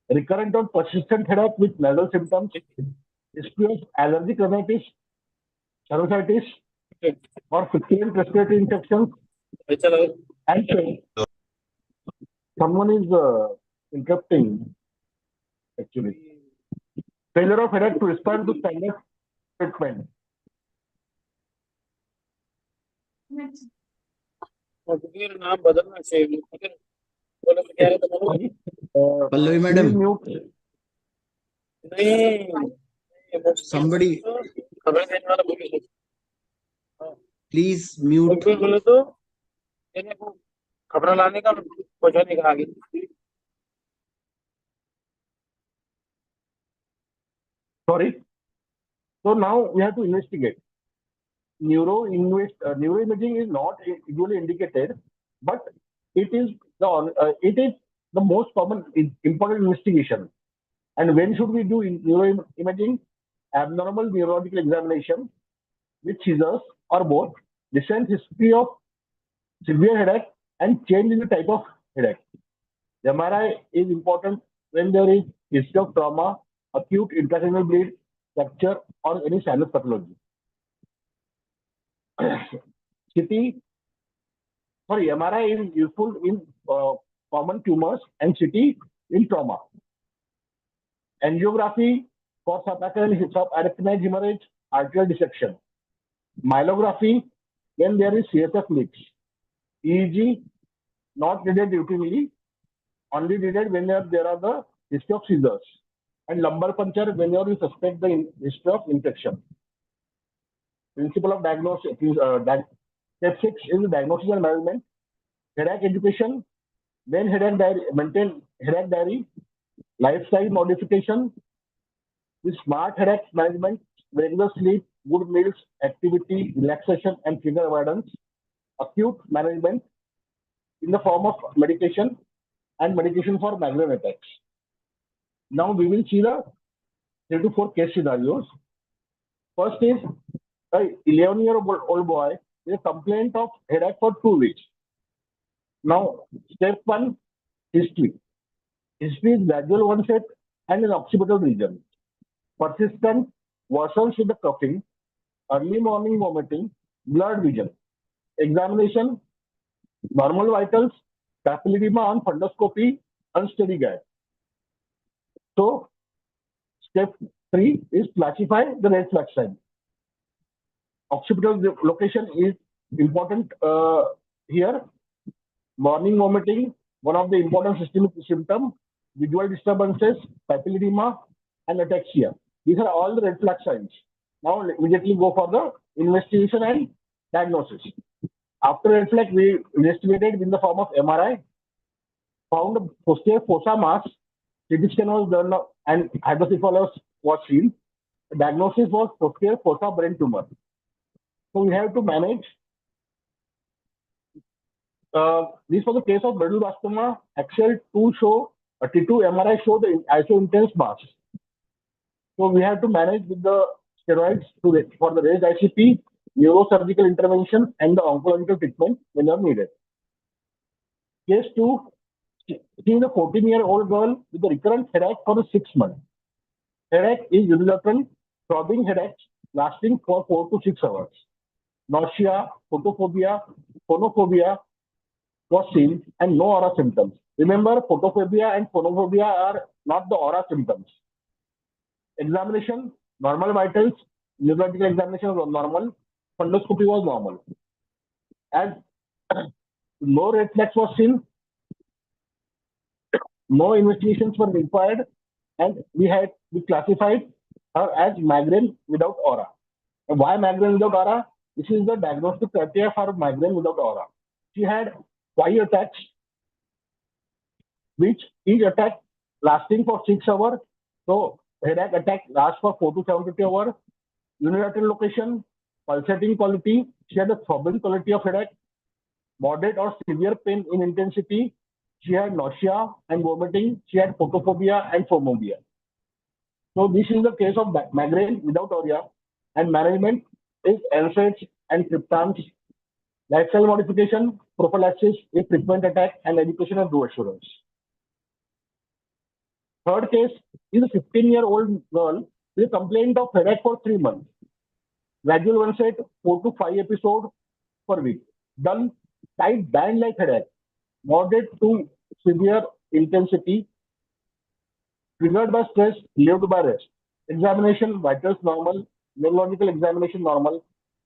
Recurrent or persistent headache with nasal symptoms, history of allergic rhinitis, sinusitis, or frequent respiratory infections, and pain. Someone is interrupting, actually. Failure of headache to respond to standard treatment. नाम बदलना चाहिए बोलो तो कह रहे थे बोलो Pallavi madam, Please mute. नहीं somebody खबर देने वाला बोलो please mute. बोलो तो खबर लाने का पहुंचाने का आगे Sorry. So now we have to investigate. Neuroimaging is not usually indicated, but it is the most common important investigation. And when should we do neuroimaging? Abnormal neurological examination with seizures or both, recent history of severe headache, and change in the type of headache. The MRI is important when there is history of trauma, acute intracranial bleed, fracture, or any sinus pathology. MRI is useful in common tumors and CT in trauma. Angiography for subarachnoid hemorrhage, arterial dissection. Myelography when there is CSF leaks. EEG not needed routinely, only needed when there are the history of seizures. And lumbar puncture whenever you suspect the history of infection. Principle of diagnosis. Step 6 is diagnosis and management. Headache education. Then headache diary, maintain headache diary. Lifestyle modification. With smart headache management, regular sleep, good meals, activity, relaxation, and trigger avoidance. Acute management in the form of medication and medication for migraine attacks. Now we will see the 3 to 4 case scenarios. First is an 11-year-old boy with a complaint of headache for 2 weeks. Now, step 1, history. History is gradual onset and in occipital region. Persistent worsens with the coughing, early morning vomiting, blurred vision. Examination, normal vitals, papilledema on fundoscopy, unsteady gait. So, step 3 is classify the red flag sign. Occipital location is important here. Morning vomiting, one of the important systemic symptoms, visual disturbances, papilledema, and ataxia. These are all the red flag signs. Now immediately go for the investigation and diagnosis. After red flag, we investigated in the form of MRI, found a posterior fossa mass, CT scan was done, and hydrocephalus was seen. The diagnosis was posterior fossa brain tumor. So we have to manage. This was the case of medulloblastoma. Axial 2 show, T2 MRI show the iso-intense mass. So we have to manage with the steroids for the raised ICP, neurosurgical intervention, and the oncological treatment when they are needed. Case 2, she is a 14-year-old girl with a recurrent headache for 6 months. Headache is unilateral, throbbing headache lasting for 4 to 6 hours. Nausea, photophobia, phonophobia was seen and no aura symptoms. Remember, photophobia and phonophobia are not the aura symptoms. Examination, normal vitals, neurological examination was normal, fundoscopy was normal. As no red flags was seen, no investigations were required, and we classified her as migraine without aura. And why migraine without aura? This is the diagnostic criteria for migraine without aura. She had 5 attacks, which each attack lasting for 6 hours. So headache attack lasts for 4 to 7 hours. Unilateral location, pulsating quality. She had a throbbing quality of headache, moderate or severe pain in intensity. She had nausea and vomiting. She had photophobia and phonophobia. So this is the case of migraine without aura. and management is NSAIDs and triptans. Lifestyle modification, prophylaxis is frequent attack, and education and reassurance. Third case is a 15-year-old girl with a complaint of headache for 3 months. Gradual onset, 4 to 5 episodes per week. Dull, tight band-like headache, moderate to severe intensity, triggered by stress, relieved by rest. Examination, vitals normal, neurological examination normal,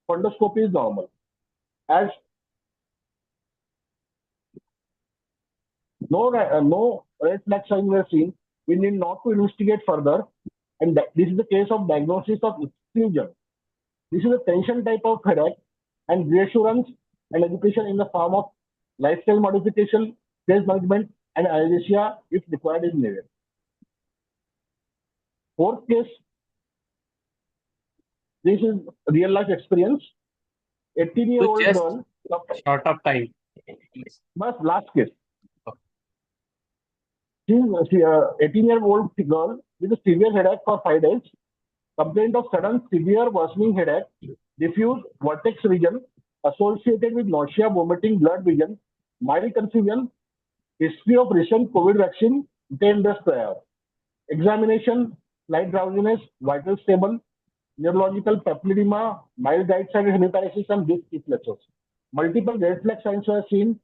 fundoscopy is normal. As no red flag signs were seen, we need not to investigate further. And this is the case of diagnosis of exclusion. This is a tension type of headache, and reassurance and education in the form of lifestyle modification, stress management, and anesthesia if required is needed. Fourth case, this is real life experience. 18-year-old just girl, Short of time. but last case. She is 18-year-old girl with a severe headache for 5 days. Complaint of sudden severe worsening headache, diffuse vertex region associated with nausea, vomiting, blurred vision, mild confusion, history of recent COVID vaccine 10 days prior. Examination, slight drowsiness, vital stable, neurological papilledema, mild right-sided hemiparesis, and disc reflexes. Multiple red flag signs were seen: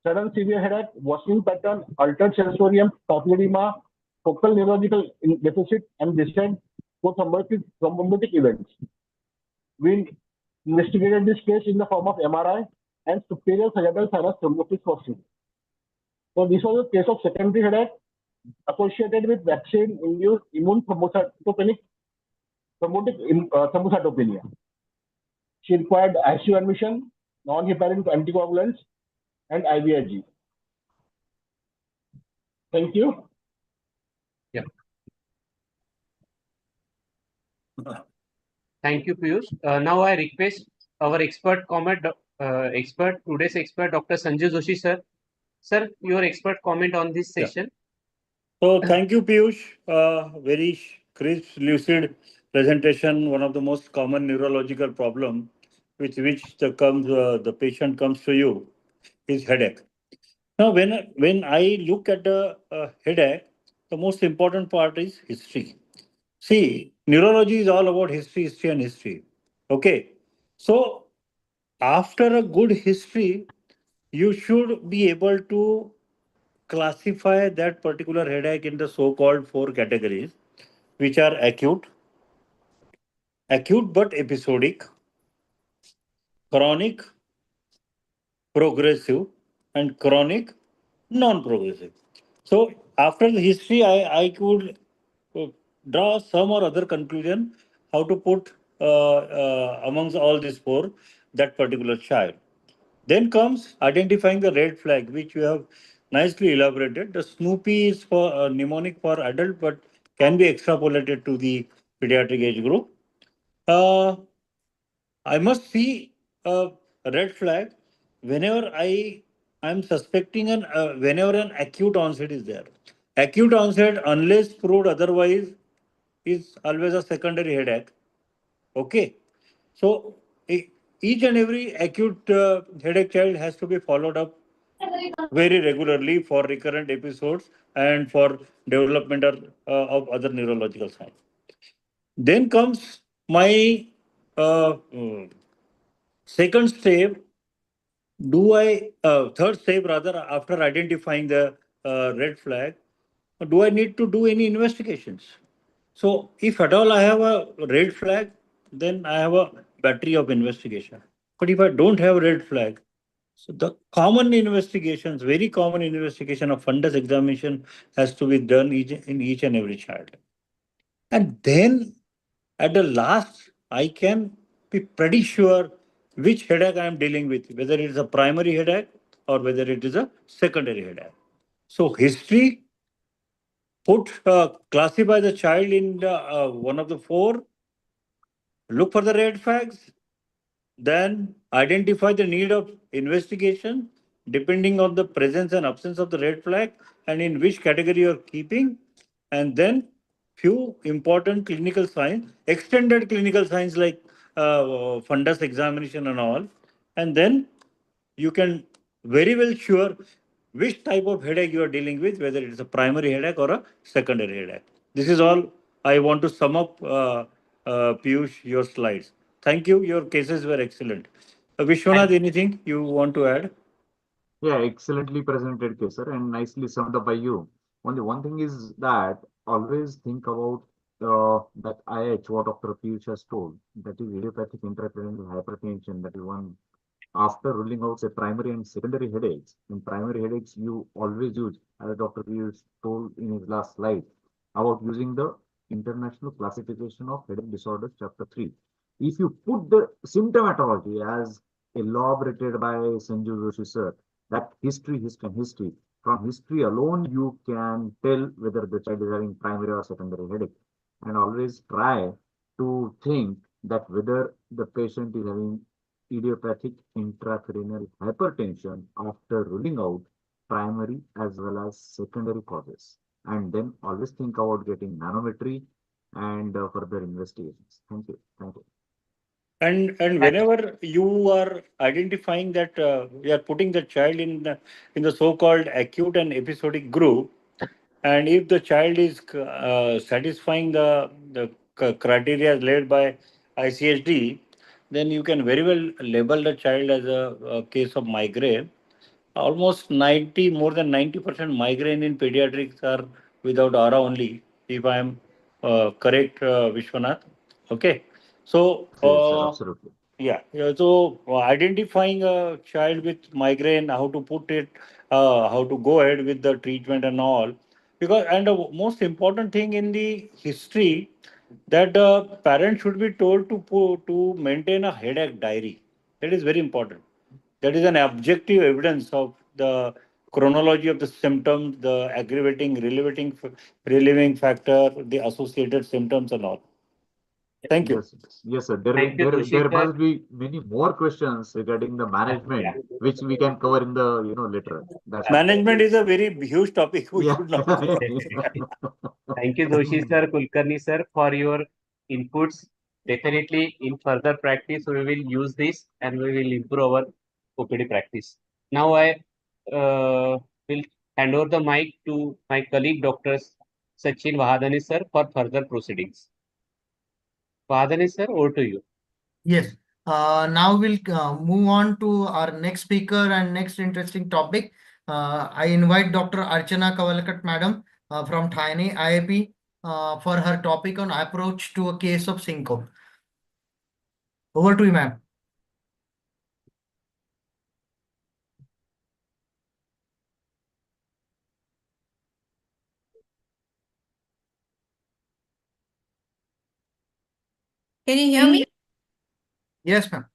sudden severe headache, worsening pattern, altered sensorium, papilledema, focal neurological deficit, and recent thrombotic events. We investigated this case in the form of MRI, and superior sagittal sinus thrombosis was seen. So this was a case of secondary headache associated with vaccine-induced immune thrombocytopenia. She required ICU admission, non-heparin anticoagulants, and IVIG. Thank you. Thank you, Piyush. Now I request our today's expert, Dr. Sanjay Joshi, sir. Sir, your expert comment on this session. So thank you, Piyush. Very crisp, lucid presentation. One of the most common neurological problem with which the patient comes to you is headache. Now, when I look at a headache, the most important part is history. See, neurology is all about history, and history. Okay. So after a good history, you should be able to classify that particular headache in the so-called 4 categories, which are acute but episodic, chronic, progressive, and chronic, non-progressive. So after the history, I could draw some or other conclusion how to put amongst all these 4 that particular child. Then comes identifying the red flag, which you have nicely elaborated. The Snoopy is for mnemonic for adult, but can be extrapolated to the pediatric age group. I must see a red flag whenever I'm suspecting whenever an acute onset is there. Acute onset, unless proved otherwise, is always a secondary headache. Okay, so each and every acute headache child has to be followed up very regularly for recurrent episodes and for development of other neurological signs. Then comes my second step. Third step rather, after identifying the red flag, do I need to do any investigations? So if at all I have a red flag, then I have a battery of investigation. But if I don't have a red flag, so the common investigations, very common investigation of fundus examination has to be done in each and every child. And then at the last, I can be pretty sure which headache I am dealing with, whether it is a primary headache or whether it is a secondary headache. So history, classify the child in one of the 4, look for the red flags, then identify the need of investigation depending on the presence and absence of the red flag and in which category you're keeping, and then few important clinical signs, extended clinical signs like fundus examination and all, and then you can very well sure which type of headache you are dealing with, whether it is a primary headache or a secondary headache. This is all I want to sum up, Piyush, your slides. Thank you. Your cases were excellent. Vishwanath, anything you want to add? Yeah, excellently presented, Kesar, and nicely summed up by you. Only one thing is that always think about that IH, what Dr. Piyush has told, that is idiopathic intracranial hypertension, that is one after ruling out say primary and secondary headaches. In primary headaches, you always use, as Dr. Piyush told in his last slide, about using the International Classification of Headache Disorders, Chapter 3. If you put the symptomatology as elaborated by Sanju Joshi sir, that history. From history alone, you can tell whether the child is having primary or secondary headache. And always try to think that whether the patient is having idiopathic intracranial hypertension after ruling out primary as well as secondary causes. And then always think about getting manometry and further investigations. Thank you. Thank you. And whenever you are identifying that you are putting the child in the so-called acute and episodic group, and if the child is satisfying the criteria laid by ICSD, then you can very well label the child as a case of migraine. Almost 90, more than 90% migraine in pediatrics are without aura only, if I am correct, Vishwanath. Okay. So, Yes, sir, absolutely. yeah. So identifying a child with migraine, how to put it, how to go ahead with the treatment and all. Because, and the most important thing in the history, that parents should be told to maintain a headache diary. That is very important. That is an objective evidence of the chronology of the symptoms, the aggravating, relieving factor, the associated symptoms and all. Thank you. Yes, sir. There, Thank you, there, Joshi there sir. must be many more questions regarding the management, Yeah. which we can cover in the later. That's why. Management is a very huge topic. We Yeah. should not. Definitely. Thank you, Joshi sir, Kulkarni sir, for your inputs. Definitely, in further practice, we will use this and we will improve our OPD practice. Now, I will hand over the mic to my colleague, Dr. Sachin Vahadani sir, for further proceedings. Vahadani sir, over to you. Yes. Now we'll move on to our next speaker and next interesting topic. I invite Dr. Archana Kawalkat, madam, from Thane IIP, for her topic on approach to a case of syncope. Over to you, ma'am. Can you hear me? Yes, ma'am.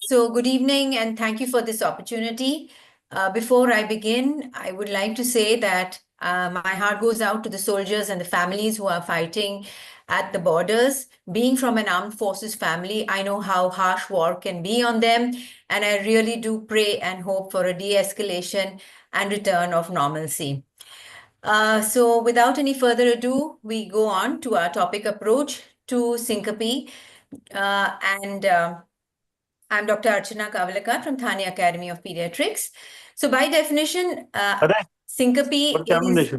So good evening and thank you for this opportunity. Before I begin, I would like to say that my heart goes out to the soldiers and the families who are fighting at the borders. Being from an armed forces family, I know how harsh war can be on them, and I really do pray and hope for a de-escalation and return of normalcy. So without any further ado, we go on to our topic approach to syncope. I'm Dr. Archana Kavalakat from Thane Academy of Pediatrics. So by definition, syncope is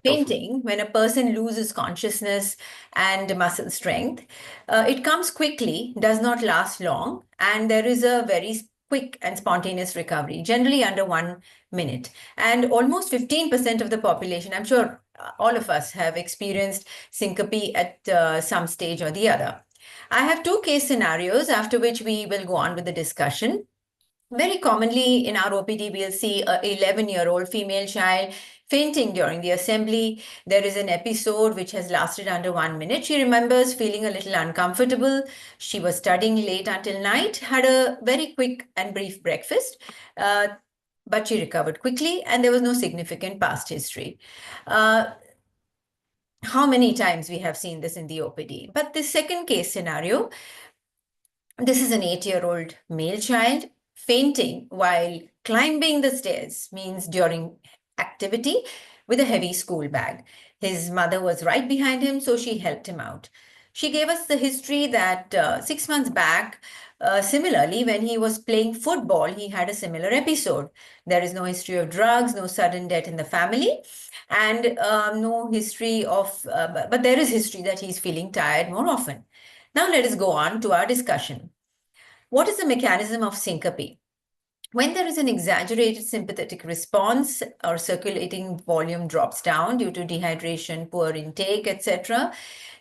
fainting when a person loses consciousness and muscle strength. It comes quickly, does not last long, and there is a very quick and spontaneous recovery, generally under 1 minute. And almost 15% of the population, I'm sure all of us have experienced syncope at some stage or the other. I have two case scenarios after which we will go on with the discussion. Very commonly in our OPD, we'll see an 11-year-old female child fainting during the assembly. There is an episode which has lasted under 1 minute. She remembers feeling a little uncomfortable. She was studying late until night, had a very quick and brief breakfast, but she recovered quickly and there was no significant past history. How many times we have seen this in the OPD. But the second case scenario, this is an 8-year-old male child. Fainting while climbing the stairs means during activity with a heavy school bag. His mother was right behind him, so she helped him out. She gave us the history that 6 months back, similarly, when he was playing football, he had a similar episode. There is no history of drugs, no sudden death in the family, and no history of, but there is history that he's feeling tired more often. Now let us go on to our discussion. What is the mechanism of syncope? When there is an exaggerated sympathetic response or circulating volume drops down due to dehydration, poor intake, etc.,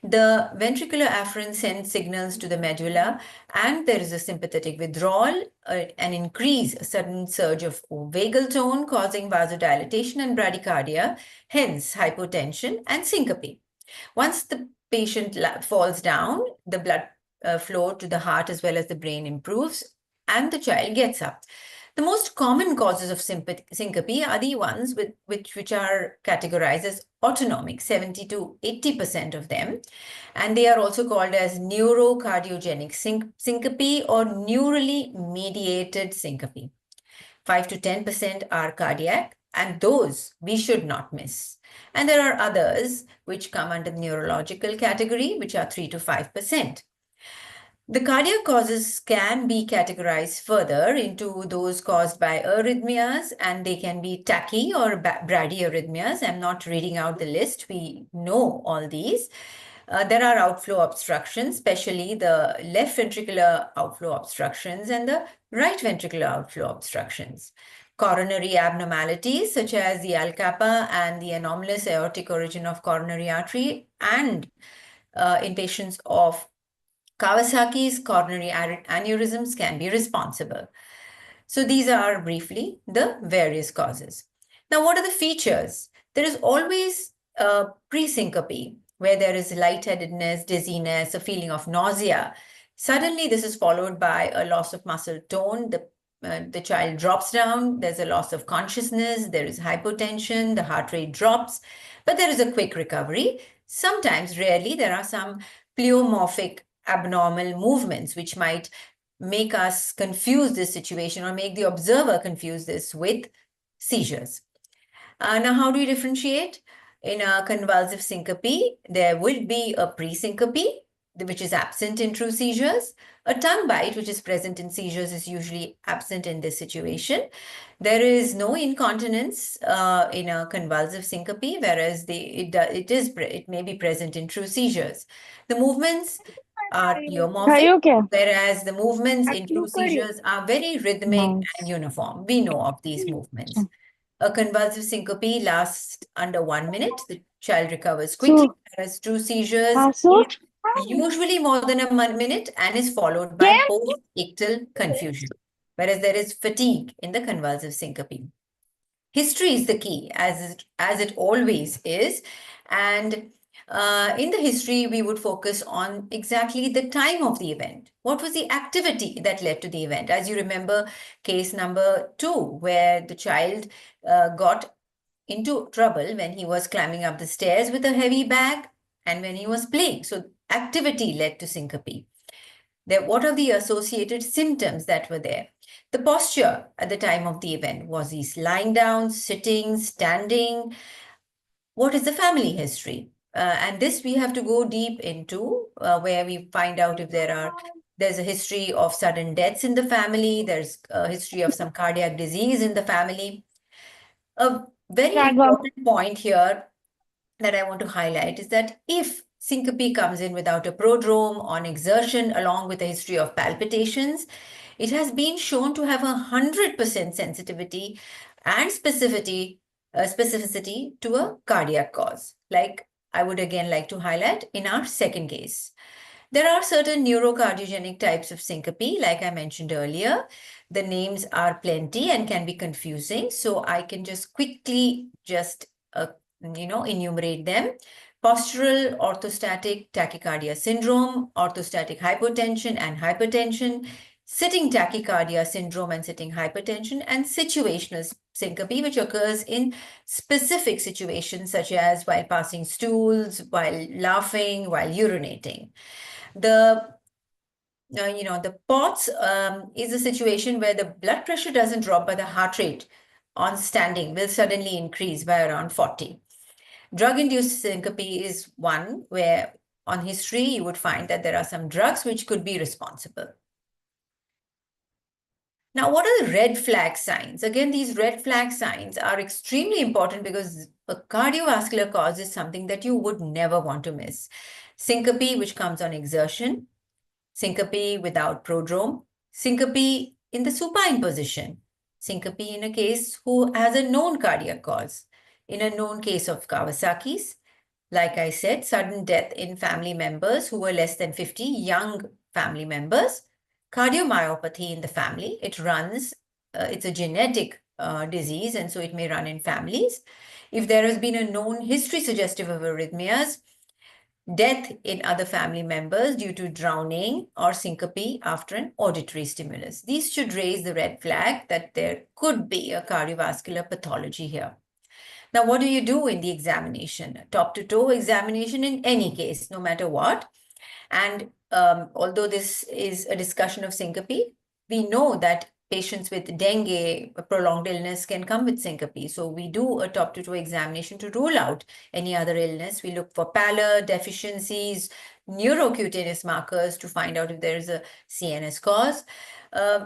the ventricular afferent sends signals to the medulla, and there is a sympathetic withdrawal, an increase, a sudden surge of vagal tone causing vasodilatation and bradycardia, hence hypotension and syncope. Once the patient falls down, the blood flow to the heart as well as the brain improves, and the child gets up. The most common causes of syncope are the ones which are categorized as autonomic, 70 to 80% of them. And they are also called as neurocardiogenic syncope or neurally mediated syncope. 5 to 10% are cardiac, and those we should not miss. And there are others which come under the neurological category, which are 3 to 5%. The cardiac causes can be categorized further into those caused by arrhythmias, and they can be tachy or bradyarrhythmias. I'm not reading out the list. We know all these. There are outflow obstructions, especially the left ventricular outflow obstructions and the right ventricular outflow obstructions. Coronary abnormalities such as the Al Kappa and the anomalous aortic origin of coronary artery, and in patients of Kawasaki's coronary aneurysms can be responsible. So these are briefly the various causes. Now, what are the features? There is always a pre-syncope where there is lightheadedness, dizziness, a feeling of nausea. Suddenly, this is followed by a loss of muscle tone. The child drops down. There's a loss of consciousness. There is hypotension. The heart rate drops, but there is a quick recovery. Sometimes, rarely, there are some pleomorphic abnormal movements which might make us confuse this situation or make the observer confuse this with seizures. Now, how do we differentiate? In a convulsive syncope, there would be a pre-syncope, which is absent in true seizures. A tongue bite, which is present in seizures, is usually absent in this situation. There is no incontinence in a convulsive syncope, whereas it may be present in true seizures. The movements are pleomorphic, whereas the movements in true seizures are very rhythmic and uniform. We know of these movements. A convulsive syncope lasts under 1 minute. The child recovers quickly, whereas true seizures is usually more than a minute and is followed by post-ictal confusion, whereas there is fatigue in the convulsive syncope. History is the key, as it always is, and in the history, we would focus on exactly the time of the event. What was the activity that led to the event? As you remember, case number 2, where the child got into trouble when he was climbing up the stairs with a heavy bag and when he was playing. So activity led to syncope. What are the associated symptoms that were there? The posture at the time of the event. Was he lying down, sitting, standing? What is the family history? And this we have to go deep into, where we find out if there's a history of sudden deaths in the family, there's a history of some cardiac disease in the family. A very important point here that I want to highlight is that if syncope comes in without a prodrome, on exertion, along with a history of palpitations, it has been shown to have 100% sensitivity and specificity to a cardiac cause, like I would again like to highlight in our second case. There are certain neurocardiogenic types of syncope, like I mentioned earlier. The names are plenty and can be confusing, so I can just quickly enumerate them. Postural orthostatic tachycardia syndrome, orthostatic hypotension and hypertension, sitting tachycardia syndrome and sitting hypertension, and situational syncope, which occurs in specific situations such as while passing stools, while laughing, while urinating. The the POTS is a situation where the blood pressure doesn't drop, but the heart rate on standing will suddenly increase by around 40. Drug-induced syncope is one where on history you would find that there are some drugs which could be responsible. Now, what are the red flag signs? Again, these red flag signs are extremely important because a cardiovascular cause is something that you would never want to miss. Syncope, which comes on exertion, syncope without prodrome, syncope in the supine position, syncope in a case who has a known cardiac cause. In a known case of Kawasaki's, like I said, sudden death in family members who were less than 50, young family members, cardiomyopathy in the family. It runs, it's a genetic disease, and so it may run in families. If there has been a known history suggestive of arrhythmias, death in other family members due to drowning or syncope after an auditory stimulus. These should raise the red flag that there could be a cardiovascular pathology here. Now, what do you do in the examination? Top to toe examination in any case, no matter what. And although this is a discussion of syncope, we know that patients with dengue, a prolonged illness, can come with syncope. So we do a top to toe examination to rule out any other illness. We look for pallor, deficiencies, neurocutaneous markers to find out if there is a CNS cause.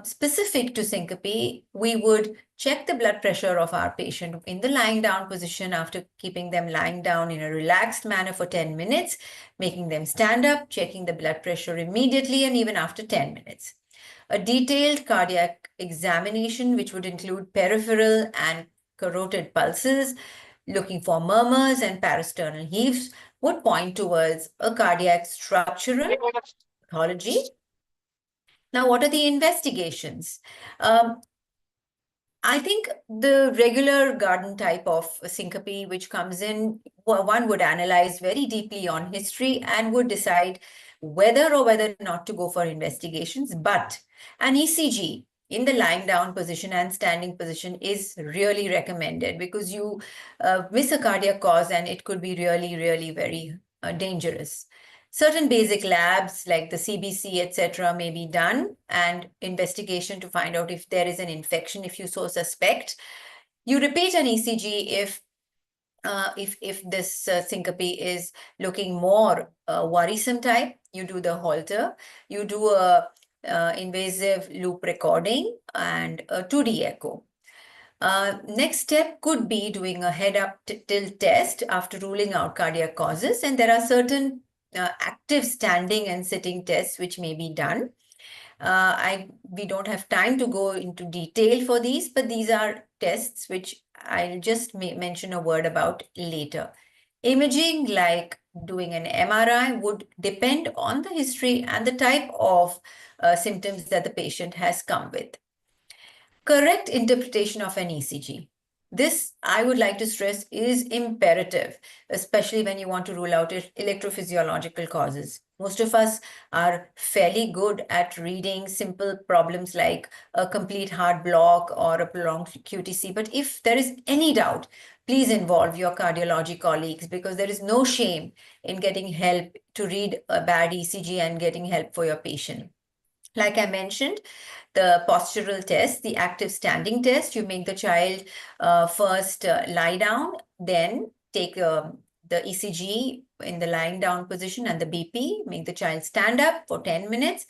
Specific to syncope, we would check the blood pressure of our patient in the lying down position after keeping them lying down in a relaxed manner for 10 minutes, making them stand up, checking the blood pressure immediately and even after 10 minutes. A detailed cardiac examination, which would include peripheral and carotid pulses, looking for murmurs and parasternal heaves, would point towards a cardiac structural pathology. Now, what are the investigations? I think the regular garden type of syncope which comes in, one would analyze very deeply on history and would decide whether or whether not to go for investigations. But an ECG in the lying down position and standing position is really recommended because you miss a cardiac cause and it could be really, really very dangerous. Certain basic labs like the CBC, etc., may be done, and investigation to find out if there is an infection, if you so suspect. You repeat an ECG if this syncope is looking more worrisome type. You do the Holter, you do a invasive loop recording and a 2D echo. Next step could be doing a head-up tilt test after ruling out cardiac causes, and there are certain active standing and sitting tests which may be done. We don't have time to go into detail for these, but these are tests which I'll just mention a word about later. Imaging, like doing an MRI, would depend on the history and the type of symptoms that the patient has come with. Correct interpretation of an ECG. This, I would like to stress, is imperative, especially when you want to rule out electrophysiological causes. Most of us are fairly good at reading simple problems like a complete heart block or a prolonged QTC. But if there is any doubt, please involve your cardiology colleagues because there is no shame in getting help to read a bad ECG and getting help for your patient. Like I mentioned, the postural test, the active standing test, you make the child first lie down, then take the ECG in the lying down position and the BP, make the child stand up for 10 minutes.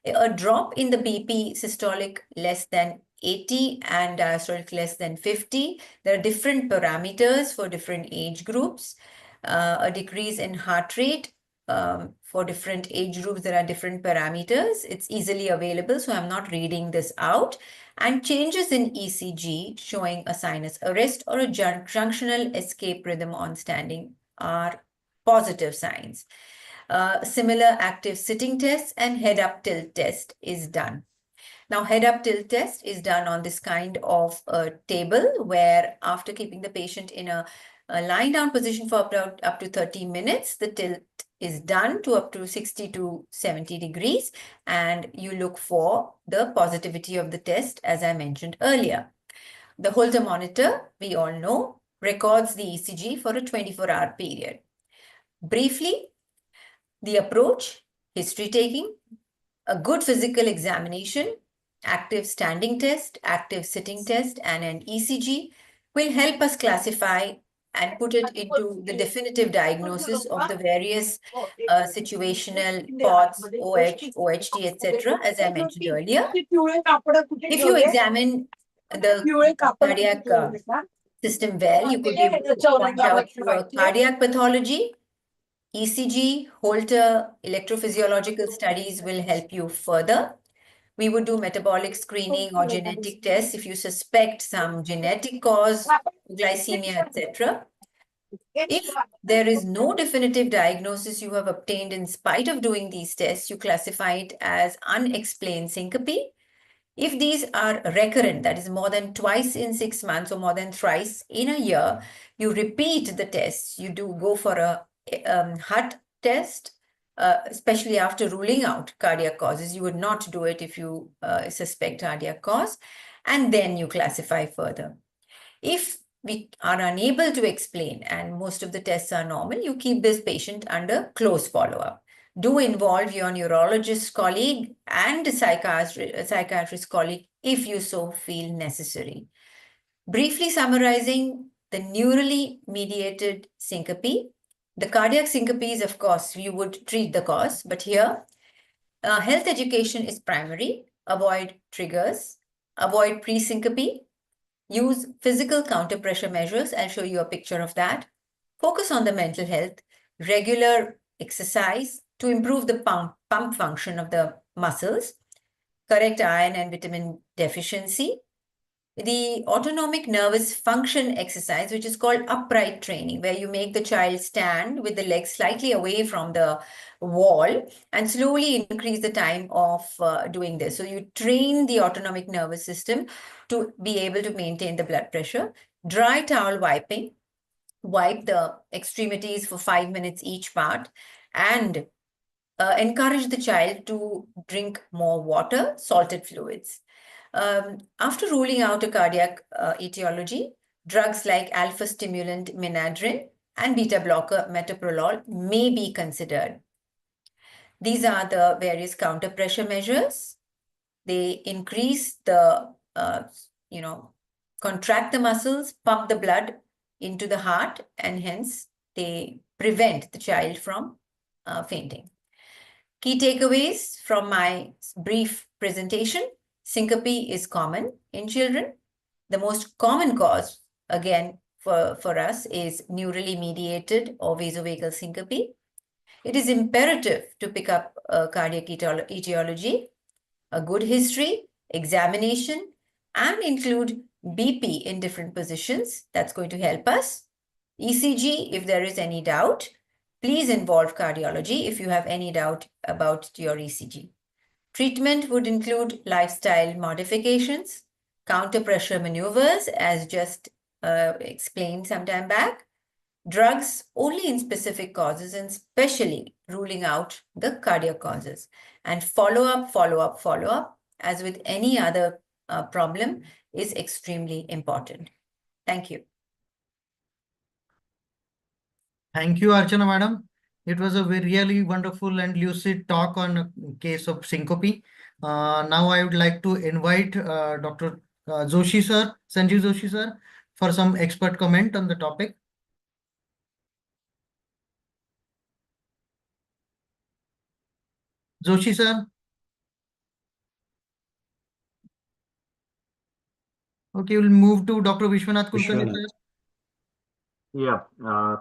A drop in the BP systolic less than 80 and diastolic less than 50. There are different parameters for different age groups. A decrease in heart rate. For different age groups, there are different parameters. It's easily available, so I'm not reading this out. And changes in ECG showing a sinus arrest or a junctional escape rhythm on standing are positive signs. Similar active sitting tests and head-up tilt test is done. Now, head-up tilt test is done on this kind of a table where after keeping the patient in a lying down position for up to 30 minutes, the tilt is done to up to 60 to 70 degrees, and you look for the positivity of the test, as I mentioned earlier. The Holter monitor, we all know, records the ECG for a 24-hour period. Briefly, the approach, history taking, A good physical examination, active standing test, active sitting test, and an ECG will help us classify and put it into the definitive diagnosis of the various situational POTS, OH, OHT, etc., as I mentioned earlier. If you examine the cardiac system well, you could be able to point out cardiac pathology. ECG, Holter, electrophysiological studies will help you further. We would do metabolic screening or genetic tests if you suspect some genetic cause, glycemia, etc. If there is no definitive diagnosis you have obtained in spite of doing these tests, you classify it as unexplained syncope. If these are recurrent, that is more than twice in 6 months or more than thrice in a year, you repeat the tests. You do go for a heart test, especially after ruling out cardiac causes. You would not do it if you suspect cardiac cause, and then you classify further. If we are unable to explain and most of the tests are normal, you keep this patient under close follow-up. Do involve your neurologist colleague and psychiatrist colleague if you so feel necessary. Briefly summarizing the neurally mediated syncope, the cardiac syncopes, of course, you would treat the cause, but here health education is primary. Avoid triggers, avoid pre-syncope, use physical counter pressure measures. I'll show you a picture of that. Focus on the mental health, regular exercise to improve the pump function of the muscles, correct iron and vitamin deficiency. The autonomic nervous function exercise, which is called upright training, where you make the child stand with the legs slightly away from the wall and slowly increase the time of doing this. So you train the autonomic nervous system to be able to maintain the blood pressure. Dry towel wiping, wipe the extremities for 5 minutes each part, and encourage the child to drink more water, salted fluids. After ruling out a cardiac etiology, drugs like alpha stimulant Minadrin and beta blocker metoprolol may be considered. These are the various counter pressure measures. They increase the, contract the muscles, pump the blood into the heart, and hence they prevent the child from fainting. Key takeaways from my brief presentation: syncope is common in children. The most common cause, again, for us is neurally mediated or vasovagal syncope. It is imperative to pick up a cardiac etiology, a good history, examination, and include BP in different positions. That's going to help us. ECG, if there is any doubt. Please involve cardiology if you have any doubt about your ECG. Treatment would include lifestyle modifications, counter pressure maneuvers, as just explained some time back, drugs only in specific causes, and especially ruling out the cardiac causes. And follow-up, as with any other problem, is extremely important. Thank you. Thank you, Archana Madam. It was a really wonderful and lucid talk on a case of syncope. Now I would like to invite Dr. Joshi sir, Sanjeev Joshi sir, for some expert comment on the topic. Joshi sir. Okay, we'll move to Dr. Vishwanath Kulkarni sir. Yeah,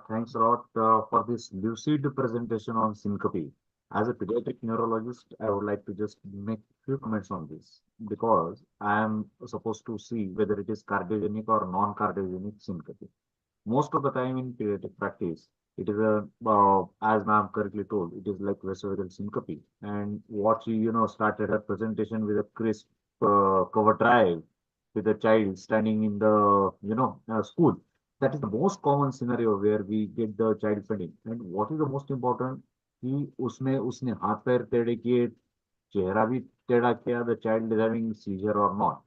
thanks a lot for this lucid presentation on syncope. As a pediatric neurologist, I would like to just make few comments on this because I am supposed to see whether it is cardiogenic or non-cardiogenic syncope. Most of the time in pediatric practice, it is a, as ma'am correctly told, it is like vasovagal syncope. And what she, started her presentation with a crisp cover drive with a child standing in the, school. That is the most common scenario where we get the child fainting. And what is the most important? कि उसने हाथ पैर टेढ़े किए, चेहरा भी टेढ़ा किया, the child is having seizure or not.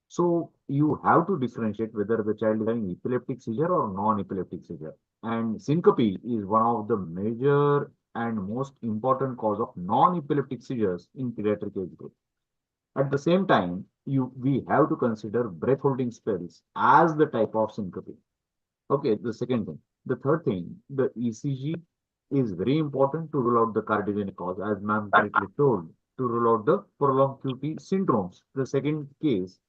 So you have to differentiate whether the child is having epileptic seizure or non-epileptic seizure. And syncope is one of the major and most important cause of non-epileptic seizures in pediatric age group. At the same time, we have to consider breath holding spells as the type of syncope. Okay, the second thing. The third thing, the ECG is very important to rule out the cardiogenic cause, as ma'am correctly told, to rule out the prolonged QT syndromes. The second case,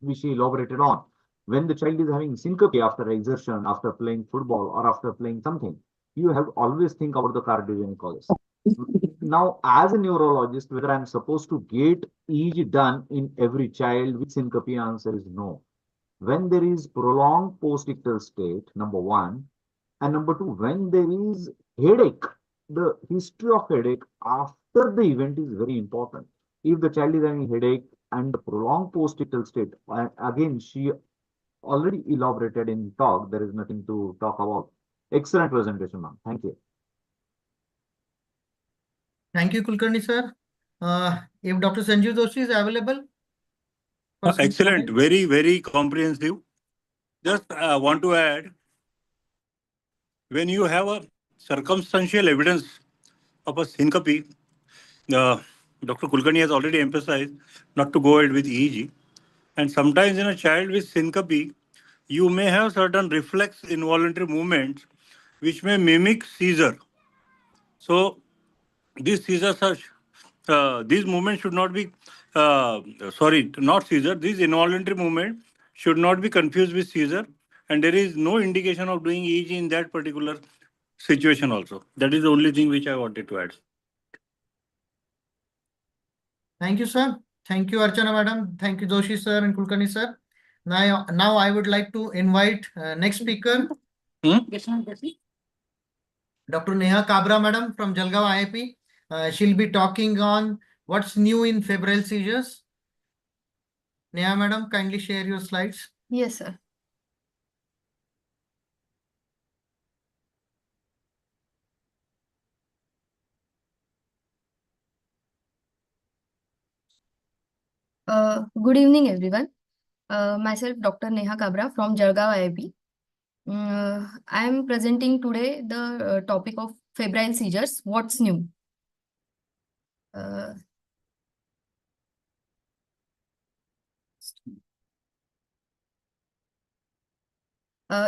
which she elaborated on, when the child is having syncope after exertion, after playing football, or after playing something, you have always think about the cardiogenic causes. Now, as a neurologist, whether I'm supposed to get EEG done in every child with syncope, answer is no. When there is prolonged post-ictal state, number one, and number two, when there is headache, the history of headache after the event is very important. If the child is having headache and the prolonged post-ictal state, again, she already elaborated in talk, there is nothing to talk about. Excellent presentation, ma'am. Thank you. Thank you, Kulkarni sir. If Dr. Sanjeev Doshi is available. Excellent. Very, very comprehensive. Just want to add, when you have a circumstantial evidence of a syncope, Dr. Kulkarni has already emphasized not to go ahead with EEG. And sometimes in a child with syncope, you may have certain reflex involuntary movements which may mimic seizure. So these seizures are, these movements should not be, not seizure, these involuntary movement should not be confused with seizure. And there is no indication of doing EEG in that particular situation also. That is the only thing which I wanted to add. Thank you, sir. Thank you, Archana madam. Thank you, Doshi sir and Kulkarni sir. Now I would like to invite next speaker. Dr. Neha Kabra madam from Jalgaon IIP. She'll be talking on what's new in febrile seizures. Neha madam, kindly share your slides. Yes, sir. Good evening, everyone. Myself, Dr. Neha Kabra from Jalgaon IIP. I am presenting today the topic of febrile seizures. What's new?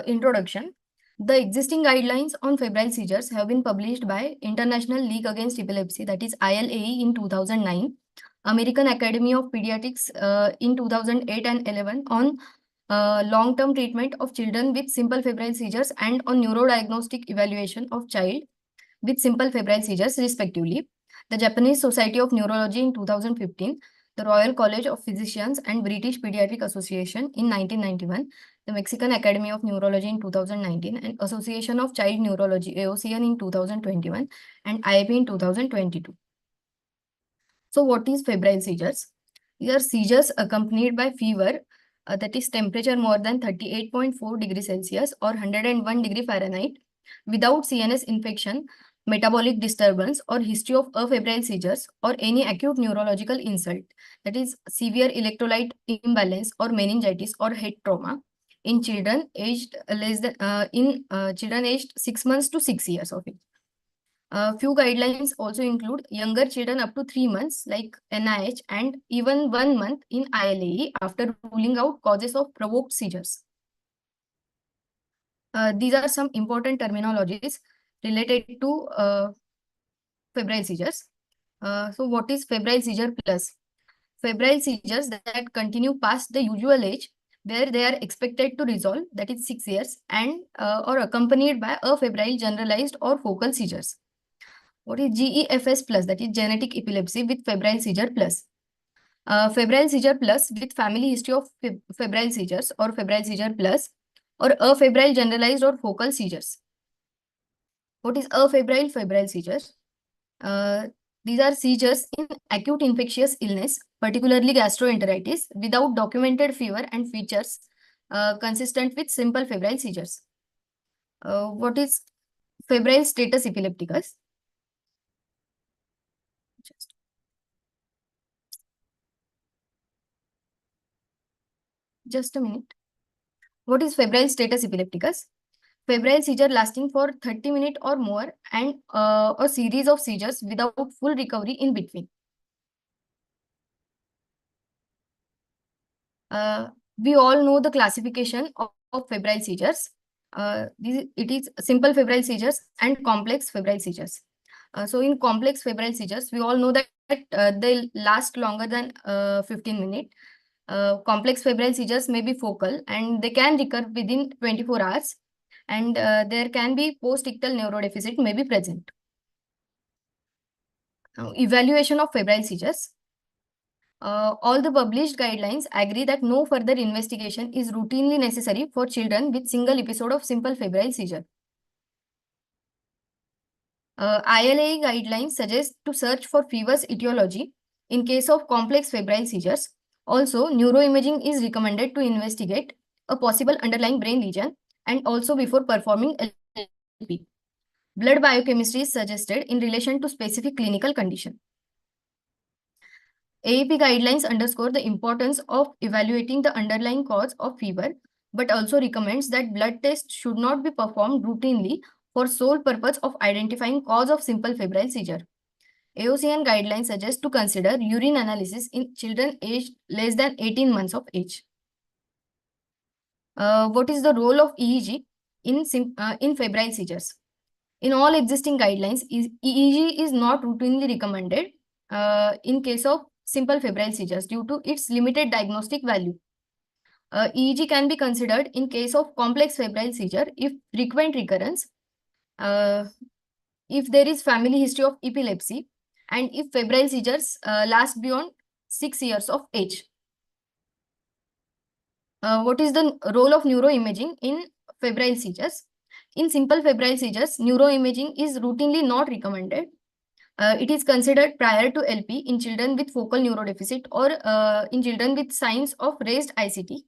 Introduction. The existing guidelines on febrile seizures have been published by International League Against Epilepsy, that is ILAE, in 2009, American Academy of Pediatrics in 2008 and 11 on long-term treatment of children with simple febrile seizures and on neurodiagnostic evaluation of child with simple febrile seizures, respectively. The Japanese Society of Neurology in 2015, the Royal College of Physicians and British Pediatric Association in 1991, the Mexican Academy of Neurology in 2019, and Association of Child Neurology, AOCN, in 2021, and IAP in 2022. So what is febrile seizures? These are seizures accompanied by fever, that is temperature more than 38.4 degrees Celsius or 101 degree Fahrenheit, without CNS infection, metabolic disturbance, or history of afebrile seizures, or any acute neurological insult, that is severe electrolyte imbalance or meningitis or head trauma, in children aged less than children aged 6 months to 6 years of age. Few guidelines also include younger children up to 3 months, like NIH, and even 1 month in ILAE after ruling out causes of provoked seizures. These are some important terminologies related to febrile seizures. So what is febrile seizure plus? Febrile seizures that continue past the usual age where they are expected to resolve, that is 6 years, and or accompanied by afebrile generalized or focal seizures. What is GEFS plus? That is genetic epilepsy with febrile seizure plus. Febrile seizure plus with family history of febrile seizures or febrile seizure plus, or afebrile generalized or focal seizures. What is afebrile febrile seizures? These are seizures in acute infectious illness, particularly gastroenteritis, without documented fever and features consistent with simple febrile seizures. What is febrile status epilepticus? Just a minute. What is febrile status epilepticus? febrile seizure lasting for 30 minutes or more, and a series of seizures without full recovery in between. We all know the classification of febrile seizures. It is simple febrile seizures and complex febrile seizures. So in complex febrile seizures, we all know that they last longer than 15 minutes. Complex febrile seizures may be focal and they can recur within 24 hours, and there can be post-ictal neurodeficit may be present. Evaluation of febrile seizures. All the published guidelines agree that no further investigation is routinely necessary for children with single episode of simple febrile seizure. ILA guidelines suggest to search for fever's etiology in case of complex febrile seizures. Also, neuroimaging is recommended to investigate a possible underlying brain lesion and also before performing LP. Blood biochemistry is suggested in relation to specific clinical condition. AAP guidelines underscore the importance of evaluating the underlying cause of fever, but also recommends that blood tests should not be performed routinely for sole purpose of identifying cause of simple febrile seizure. AOCN guidelines suggest to consider urine analysis in children aged less than 18 months of age. What is the role of EEG in febrile seizures? In all existing guidelines, EEG is not routinely recommended in case of simple febrile seizures due to its limited diagnostic value. EEG can be considered in case of complex febrile seizure if frequent recurrence, if there is family history of epilepsy, and if febrile seizures last beyond 6 years of age. What is the role of neuroimaging in febrile seizures? In simple febrile seizures, neuroimaging is routinely not recommended. It is considered prior to LP in children with focal neurodeficit or in children with signs of raised ICT.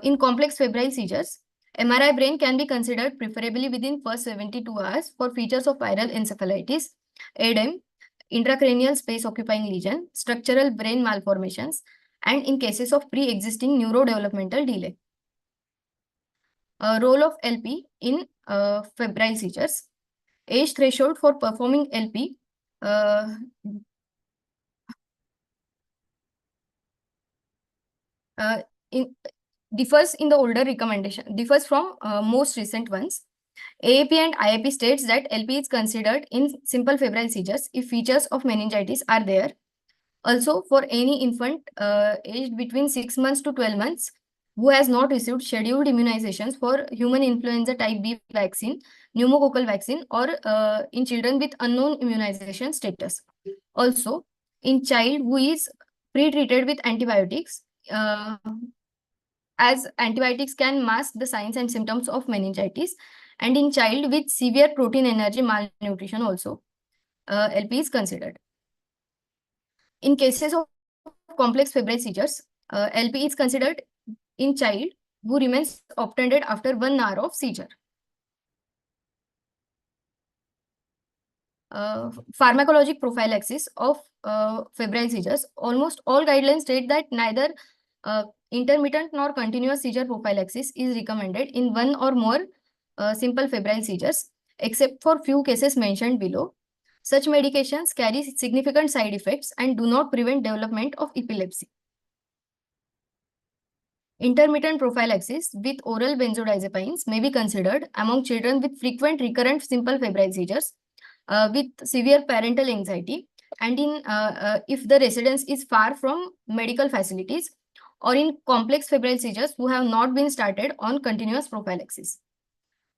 In complex febrile seizures, MRI brain can be considered preferably within first 72 hours for features of viral encephalitis, ADEM, intracranial space occupying lesion, structural brain malformations, and in cases of pre-existing neurodevelopmental delay. Role of LP in febrile seizures. Age threshold for performing LP differs in the older recommendation, differs from most recent ones. AAP and IAP states that LP is considered in simple febrile seizures if features of meningitis are there. Also, for any infant aged between 6 months to 12 months who has not received scheduled immunizations for human influenza type B vaccine, pneumococcal vaccine, or in children with unknown immunization status. Also, in child who is pre-treated with antibiotics, as antibiotics can mask the signs and symptoms of meningitis, and in child with severe protein energy malnutrition also, LP is considered. In cases of complex febrile seizures, LP is considered in child who remains obtunded after 1 hour of seizure. Pharmacologic prophylaxis of febrile seizures. Almost all guidelines state that neither intermittent nor continuous seizure prophylaxis is recommended in one or more simple febrile seizures, except for few cases mentioned below. Such medications carry significant side effects and do not prevent development of epilepsy. Intermittent prophylaxis with oral benzodiazepines may be considered among children with frequent recurrent simple febrile seizures with severe parental anxiety, and in if the residence is far from medical facilities, or in complex febrile seizures who have not been started on continuous prophylaxis.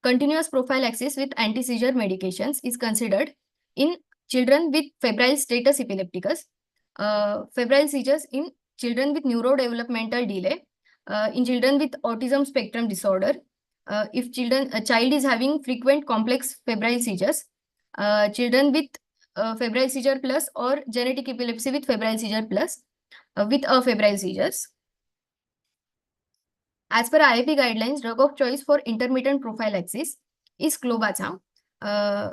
Continuous prophylaxis with anti-seizure medications is considered in children with febrile status epilepticus, febrile seizures in children with neurodevelopmental delay, in children with autism spectrum disorder, if a child is having frequent complex febrile seizures, children with febrile seizure plus or genetic epilepsy with febrile seizure plus with febrile seizures. As per IAP guidelines, drug of choice for intermittent prophylaxis is clobazam,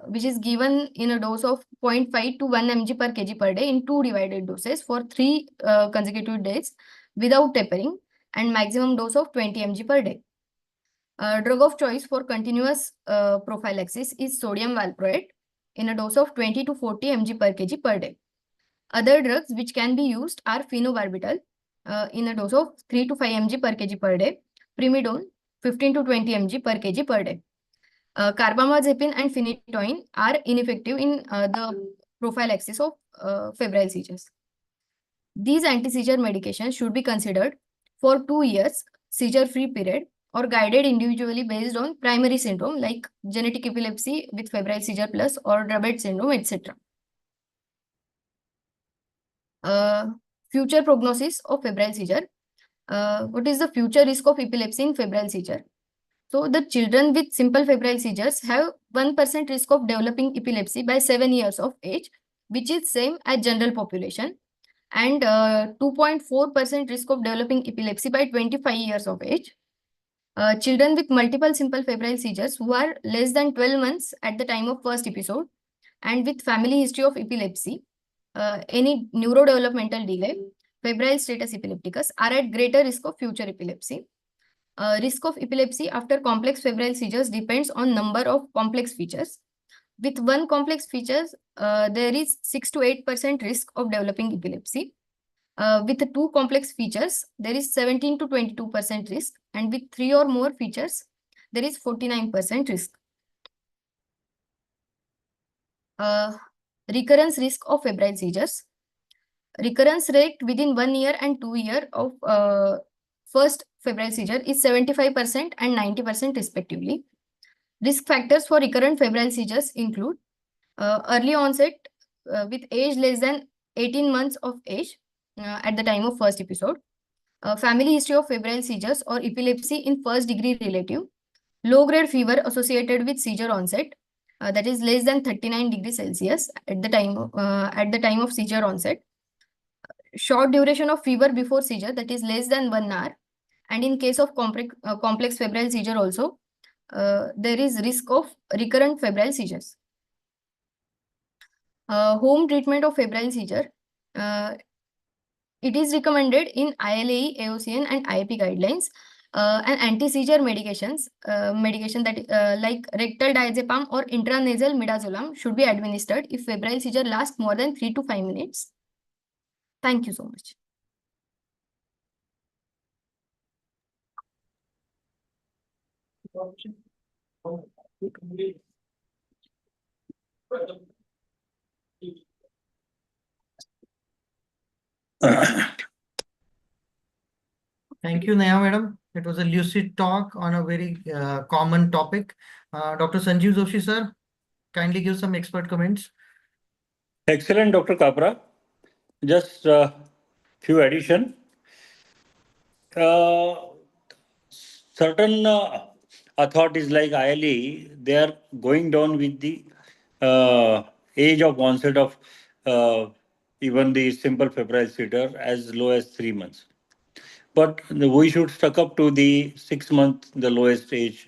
which is given in a dose of 0.5 to 1 mg per kg per day in 2 divided doses for 3 consecutive days without tapering, and maximum dose of 20 mg per day. Drug of choice for continuous prophylaxis is sodium valproate in a dose of 20 to 40 mg per kg per day. Other drugs which can be used are phenobarbital in a dose of 3 to 5 mg per kg per day, primidone 15 to 20 mg per kg per day. Carbamazepine and phenytoin are ineffective in the prophylaxis of febrile seizures. These anti-seizure medications should be considered for 2 years seizure-free period or guided individually based on primary syndrome like genetic epilepsy with febrile seizure plus or Dravet syndrome, etc. Future prognosis of febrile seizure. What is the future risk of epilepsy in febrile seizure? So the children with simple febrile seizures have 1% risk of developing epilepsy by 7 years of age, which is same as general population, and 2.4% risk of developing epilepsy by 25 years of age. Children with multiple simple febrile seizures who are less than 12 months at the time of first episode and with family history of epilepsy, any neurodevelopmental delay, febrile status epilepticus are at greater risk of future epilepsy. Risk of epilepsy after complex febrile seizures depends on number of complex features. With one complex features, there is 6 to 8% risk of developing epilepsy. With 2 complex features, there is 17 to 22% risk, and with 3 or more features, there is 49% risk. Recurrence risk of febrile seizures. Recurrence rate within 1 year and 2 years of first febrile seizure is 75% and 90% respectively. Risk factors for recurrent febrile seizures include early onset with age less than 18 months of age at the time of first episode, family history of febrile seizures or epilepsy in first degree relative, low grade fever associated with seizure onset, that is less than 39 degrees Celsius at the time of seizure onset, short duration of fever before seizure, that is less than 1 hour, and in case of complex febrile seizure also, there is risk of recurrent febrile seizures. Home treatment of febrile seizure. It is recommended in ILAE, AOCN, and IAP guidelines. And anti-seizure medication that like rectal diazepam or intranasal midazolam should be administered if febrile seizure lasts more than 3 to 5 minutes. Thank you so much. Thank you, Neha madam. It was a lucid talk on a very common topic. Dr. Sanjeev Joshi sir, kindly give some expert comments. Excellent, Dr. Kapra. Just few addition. Certain authorities like ILE, they are going down with the age of onset of even the simple febrile seizure as low as 3 months. But we should stuck up to the 6 month, the lowest age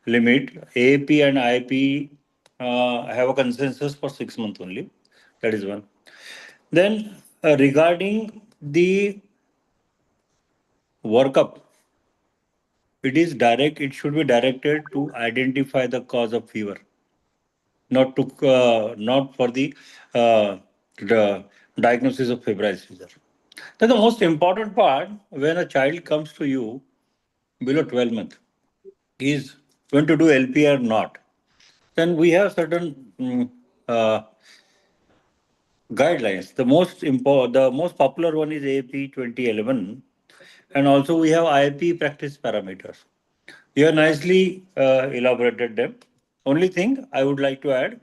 limit. AAP and IAP have a consensus for 6 months only. That is one. Then regarding the workup, it should be directed to identify the cause of fever, not for the diagnosis of febrile seizure. Then the most important part, when a child comes to you below 12 months, is going to do LP or not. Then we have certain guidelines. The most popular one is AAP 2011, and also we have IAP practice parameters. You have nicely elaborated them. Only thing I would like to add,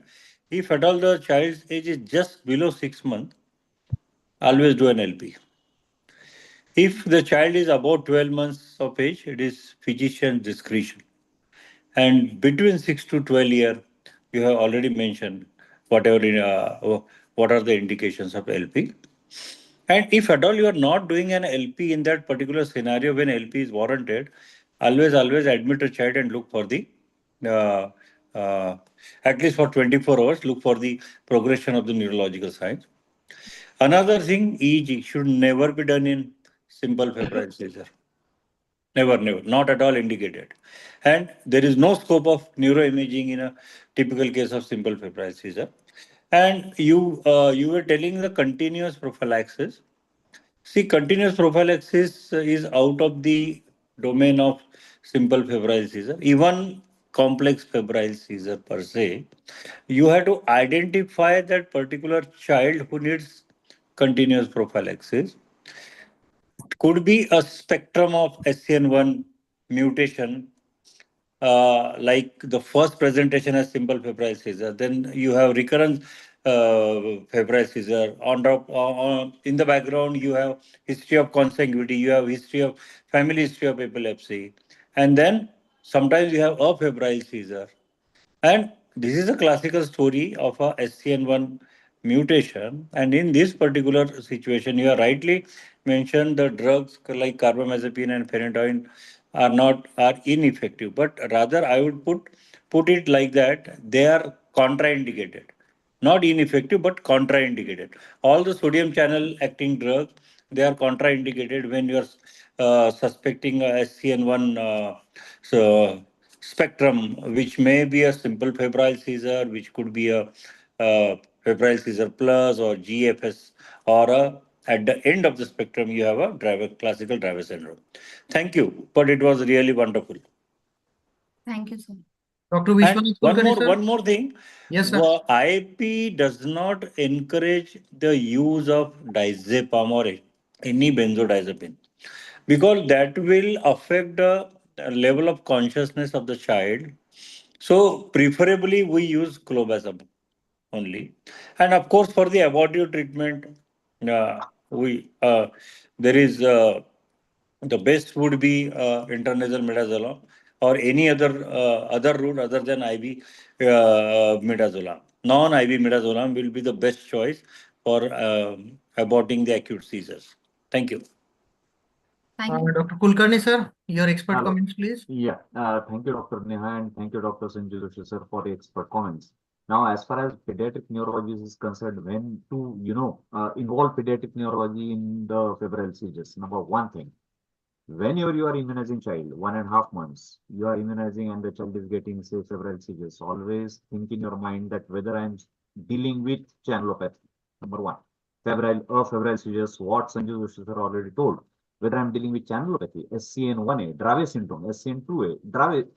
if at all the child's age is just below 6 months, always do an LP. If the child is about 12 months of age, it is physician discretion. And between 6 to 12 years, you have already mentioned what are the indications of LP. And if at all you are not doing an LP in that particular scenario when LP is warranted, always admit a child and look for the, at least for 24 hours, look for the progression of the neurological signs. Another thing, EEG should never be done in simple febrile seizure. Never, not at all indicated. And there is no scope of neuroimaging in a typical case of simple febrile seizure. And you were telling the continuous prophylaxis. See, continuous prophylaxis is out of the domain of simple febrile seizure. Even complex febrile seizure per se, you have to identify that particular child who needs continuous prophylaxis. Could be a spectrum of SCN1 mutation, like the first presentation as simple febrile seizure. Then you have recurrent febrile seizure. In the background, you have history of consanguinity, you have history of family history of epilepsy, and then sometimes you have a febrile seizure. And this is a classical story of a SCN1 mutation. And in this particular situation, you have rightly mentioned the drugs like carbamazepine and phenytoin are ineffective. But rather, I would put it like that: they are contraindicated, not ineffective, but contraindicated. All the sodium channel acting drugs, they are contraindicated when you are suspecting a SCN1 spectrum, which may be a simple febrile seizure, which could be a febrile seizure plus or GFS, or at the end of the spectrum, you have a classical driver syndrome. Thank you, but it was really wonderful. Thank you, sir. Dr. And Vishwanath Kulkarni, sir? one more thing. Yes, sir. IAP does not encourage the use of diazepam or any benzodiazepine, because that will affect the level of consciousness of the child. So preferably we use clobazam only. And of course, for the abortive treatment, there is the best would be intranasal midazolam or any other route other than IV midazolam. Non-IV midazolam will be the best choice for aborting the acute seizures. Thank you. Thank you. Dr. Kulkarni, sir, your expert Hello. comments, please. Yeah, thank you, Dr. Neha, and thank you, Dr. Sanjay Joshi, sir, for the expert comments. Now, as far as pediatric neurology is concerned, when to, involve pediatric neurology in the febrile seizures, number one thing, whenever you are immunizing child, 1.5 months, you are immunizing and the child is getting, say, febrile seizures, always think in your mind that whether I'm dealing with channelopathy, number one. Febrile seizures, what Sanjay Joshi sir already told. Whether I'm dealing with channelopathy, SCN1A, Dravet syndrome, SCN2A, Dravet.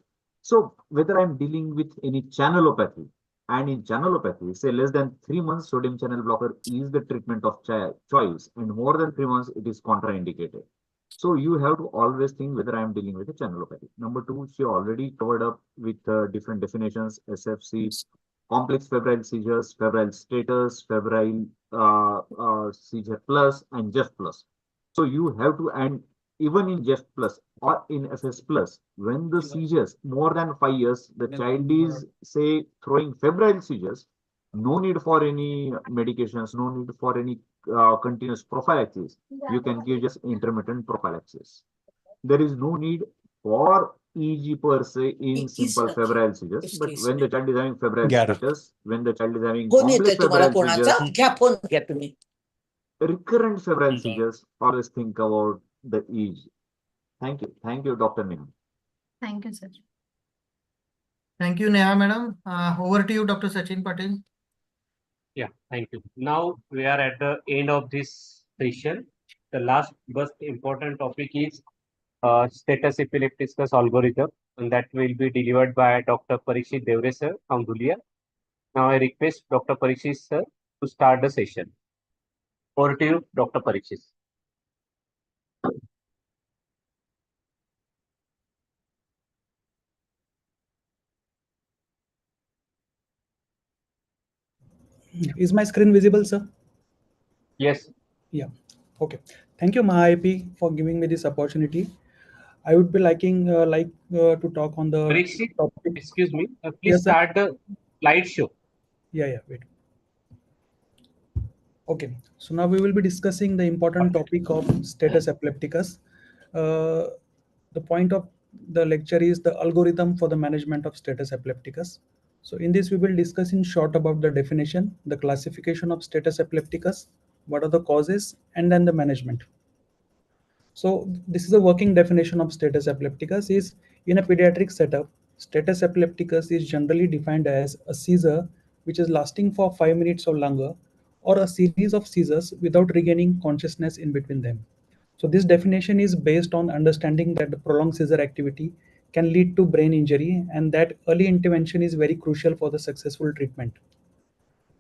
So whether I'm dealing with any channelopathy, and in channelopathy, say less than 3 months, sodium channel blocker is the treatment of choice, and more than 3 months, it is contraindicated. So you have to always think whether I'm dealing with a channelopathy. Number two, she already covered up with different definitions, SFC, complex febrile seizures, febrile status, febrile seizure plus, and JEF plus. So you have to, and even in JEF plus or in FS plus, when the seizures more than 5 years, the child is, say, throwing febrile seizures, no need for any medications, no need for any continuous prophylaxis. You can give just intermittent prophylaxis. There is no need for EG per se in simple febrile seizures, but when the child is having febrile status, when the child is having complex febrile seizures, recurrent febrile seizures, always think about the EG. Thank you. Thank you, Dr. Neha. Thank you, sir. Thank you, Neha madam. Over to you, Dr. Sachin Patel. Yeah, thank you. Now we are at the end of this session. The last most important topic is status epilepticus algorithm, and that will be delivered by Dr. Parikshit Devre sir from Dhulia. Now I request Dr. Parikshit sir to start the session. Over to you, Dr. Parikshit. Is my screen visible, sir? Yes. Yeah. Okay. Thank you, MAHAIP, for giving me this opportunity. I would be liking to talk on the Parikshit, topic. excuse me. Please Yes, sir. start the slideshow. Yeah. Wait. Okay. So now we will be discussing the important topic of status epilepticus. The point of the lecture is the algorithm for the management of status epilepticus. So in this, we will discuss in short about the definition, the classification of status epilepticus, what are the causes, and then the management. So this is a working definition of status epilepticus. Is in a pediatric setup, status epilepticus is generally defined as a seizure which is lasting for 5 minutes or longer, or a series of seizures without regaining consciousness in between them. So this definition is based on understanding that the prolonged seizure activity can lead to brain injury, and that early intervention is very crucial for the successful treatment.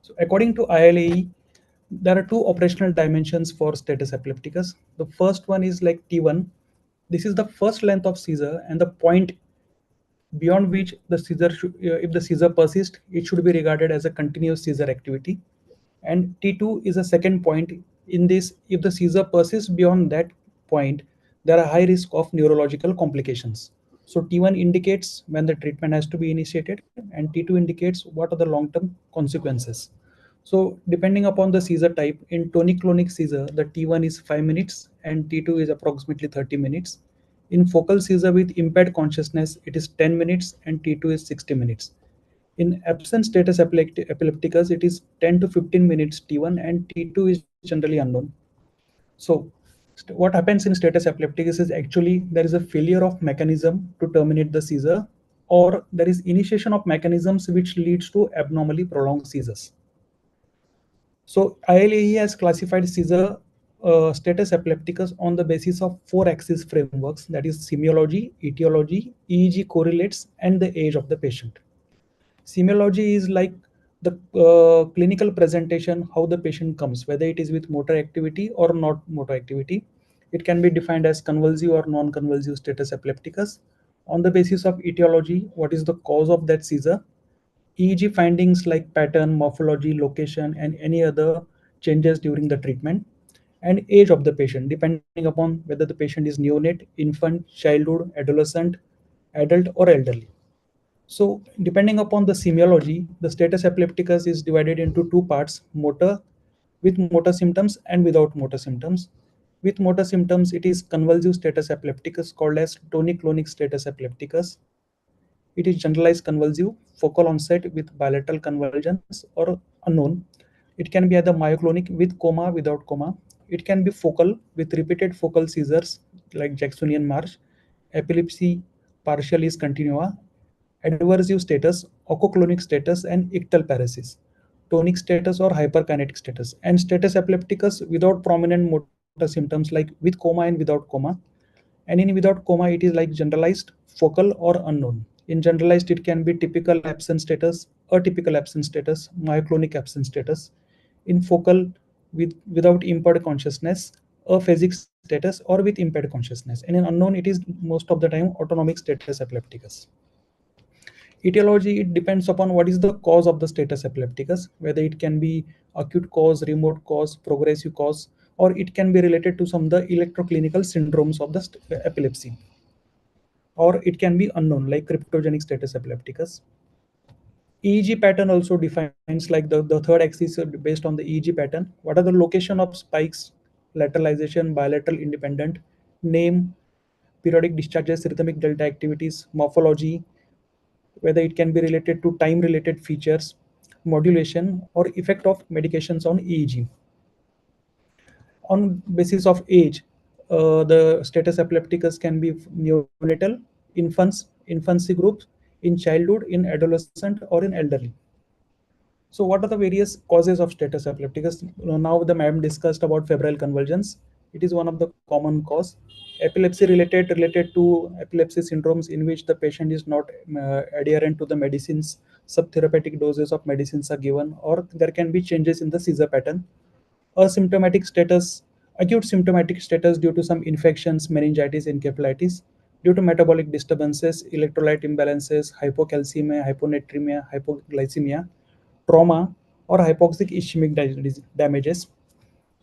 So according to ILAE, there are two operational dimensions for status epilepticus. The first one is like T1. This is the first length of seizure and the point beyond which the seizure should, if the seizure persists, it should be regarded as a continuous seizure activity. And T2 is a second point. In this, if the seizure persists beyond that point, there are high risk of neurological complications. So T1 indicates when the treatment has to be initiated, and T2 indicates what are the long-term consequences. So depending upon the seizure type, in tonic-clonic seizure, the T1 is 5 minutes and T2 is approximately 30 minutes. In focal seizure with impaired consciousness, it is 10 minutes and T2 is 60 minutes. In absent status epilepticus, it is 10 to 15 minutes T1 and T2 is generally unknown. So what happens in status epilepticus is actually there is a failure of mechanism to terminate the seizure, or there is initiation of mechanisms which leads to abnormally prolonged seizures. So ILAE has classified seizure status epilepticus on the basis of 4 axis frameworks, that is semiology, etiology, EEG correlates, and the age of the patient. Semiology is like the clinical presentation, how the patient comes, whether it is with motor activity or not motor activity. It can be defined as convulsive or non-convulsive status epilepticus. On the basis of etiology, what is the cause of that seizure? EEG findings like pattern, morphology, location, and any other changes during the treatment. And age of the patient, depending upon whether the patient is neonate, infant, childhood, adolescent, adult, or elderly. So depending upon the semiology, the status epilepticus is divided into two parts: motor, with motor symptoms, and without motor symptoms. With motor symptoms, it is convulsive status epilepticus called as tonic-clonic status epilepticus. It is generalized convulsive, focal onset with bilateral convulsions or unknown. It can be either myoclonic with coma, without coma. It can be focal with repeated focal seizures like Jacksonian march, epilepsy partialis continua, adversive status, ococlonic status, and ictal paresis, tonic status or hyperkinetic status, and status epilepticus without prominent motor symptoms like with coma and without coma. And in without coma, it is like generalized, focal, or unknown. In generalized, it can be typical absence status, atypical absence status, myoclonic absence status. In focal, without impaired consciousness, aphasic status, or with impaired consciousness. And in unknown, it is most of the time autonomic status epilepticus. Etiology, it depends upon what is the cause of the status epilepticus, whether it can be acute cause, remote cause, progressive cause, or it can be related to some of the electroclinical syndromes of the epilepsy. Or it can be unknown, like cryptogenic status epilepticus. EEG pattern also defines, like the third axis based on the EEG pattern. What are the location of spikes, lateralization, bilateral independent, name, periodic discharges, rhythmic delta activities, morphology, whether it can be related to time-related features, modulation, or effect of medications on EEG. On basis of age, the status epilepticus can be neonatal, infancy groups, in childhood, in adolescent, or in elderly. So what are the various causes of status epilepticus? Now the madam discussed about febrile convulsions. It is one of the common cause. Epilepsy related to epilepsy syndromes in which the patient is not adherent to the medicines, subtherapeutic doses of medicines are given, or there can be changes in the seizure pattern. Asymptomatic status, acute symptomatic status due to some infections, meningitis, encephalitis, due to metabolic disturbances, electrolyte imbalances, hypocalcemia, hyponatremia, hypoglycemia, trauma, or hypoxic ischemic damages,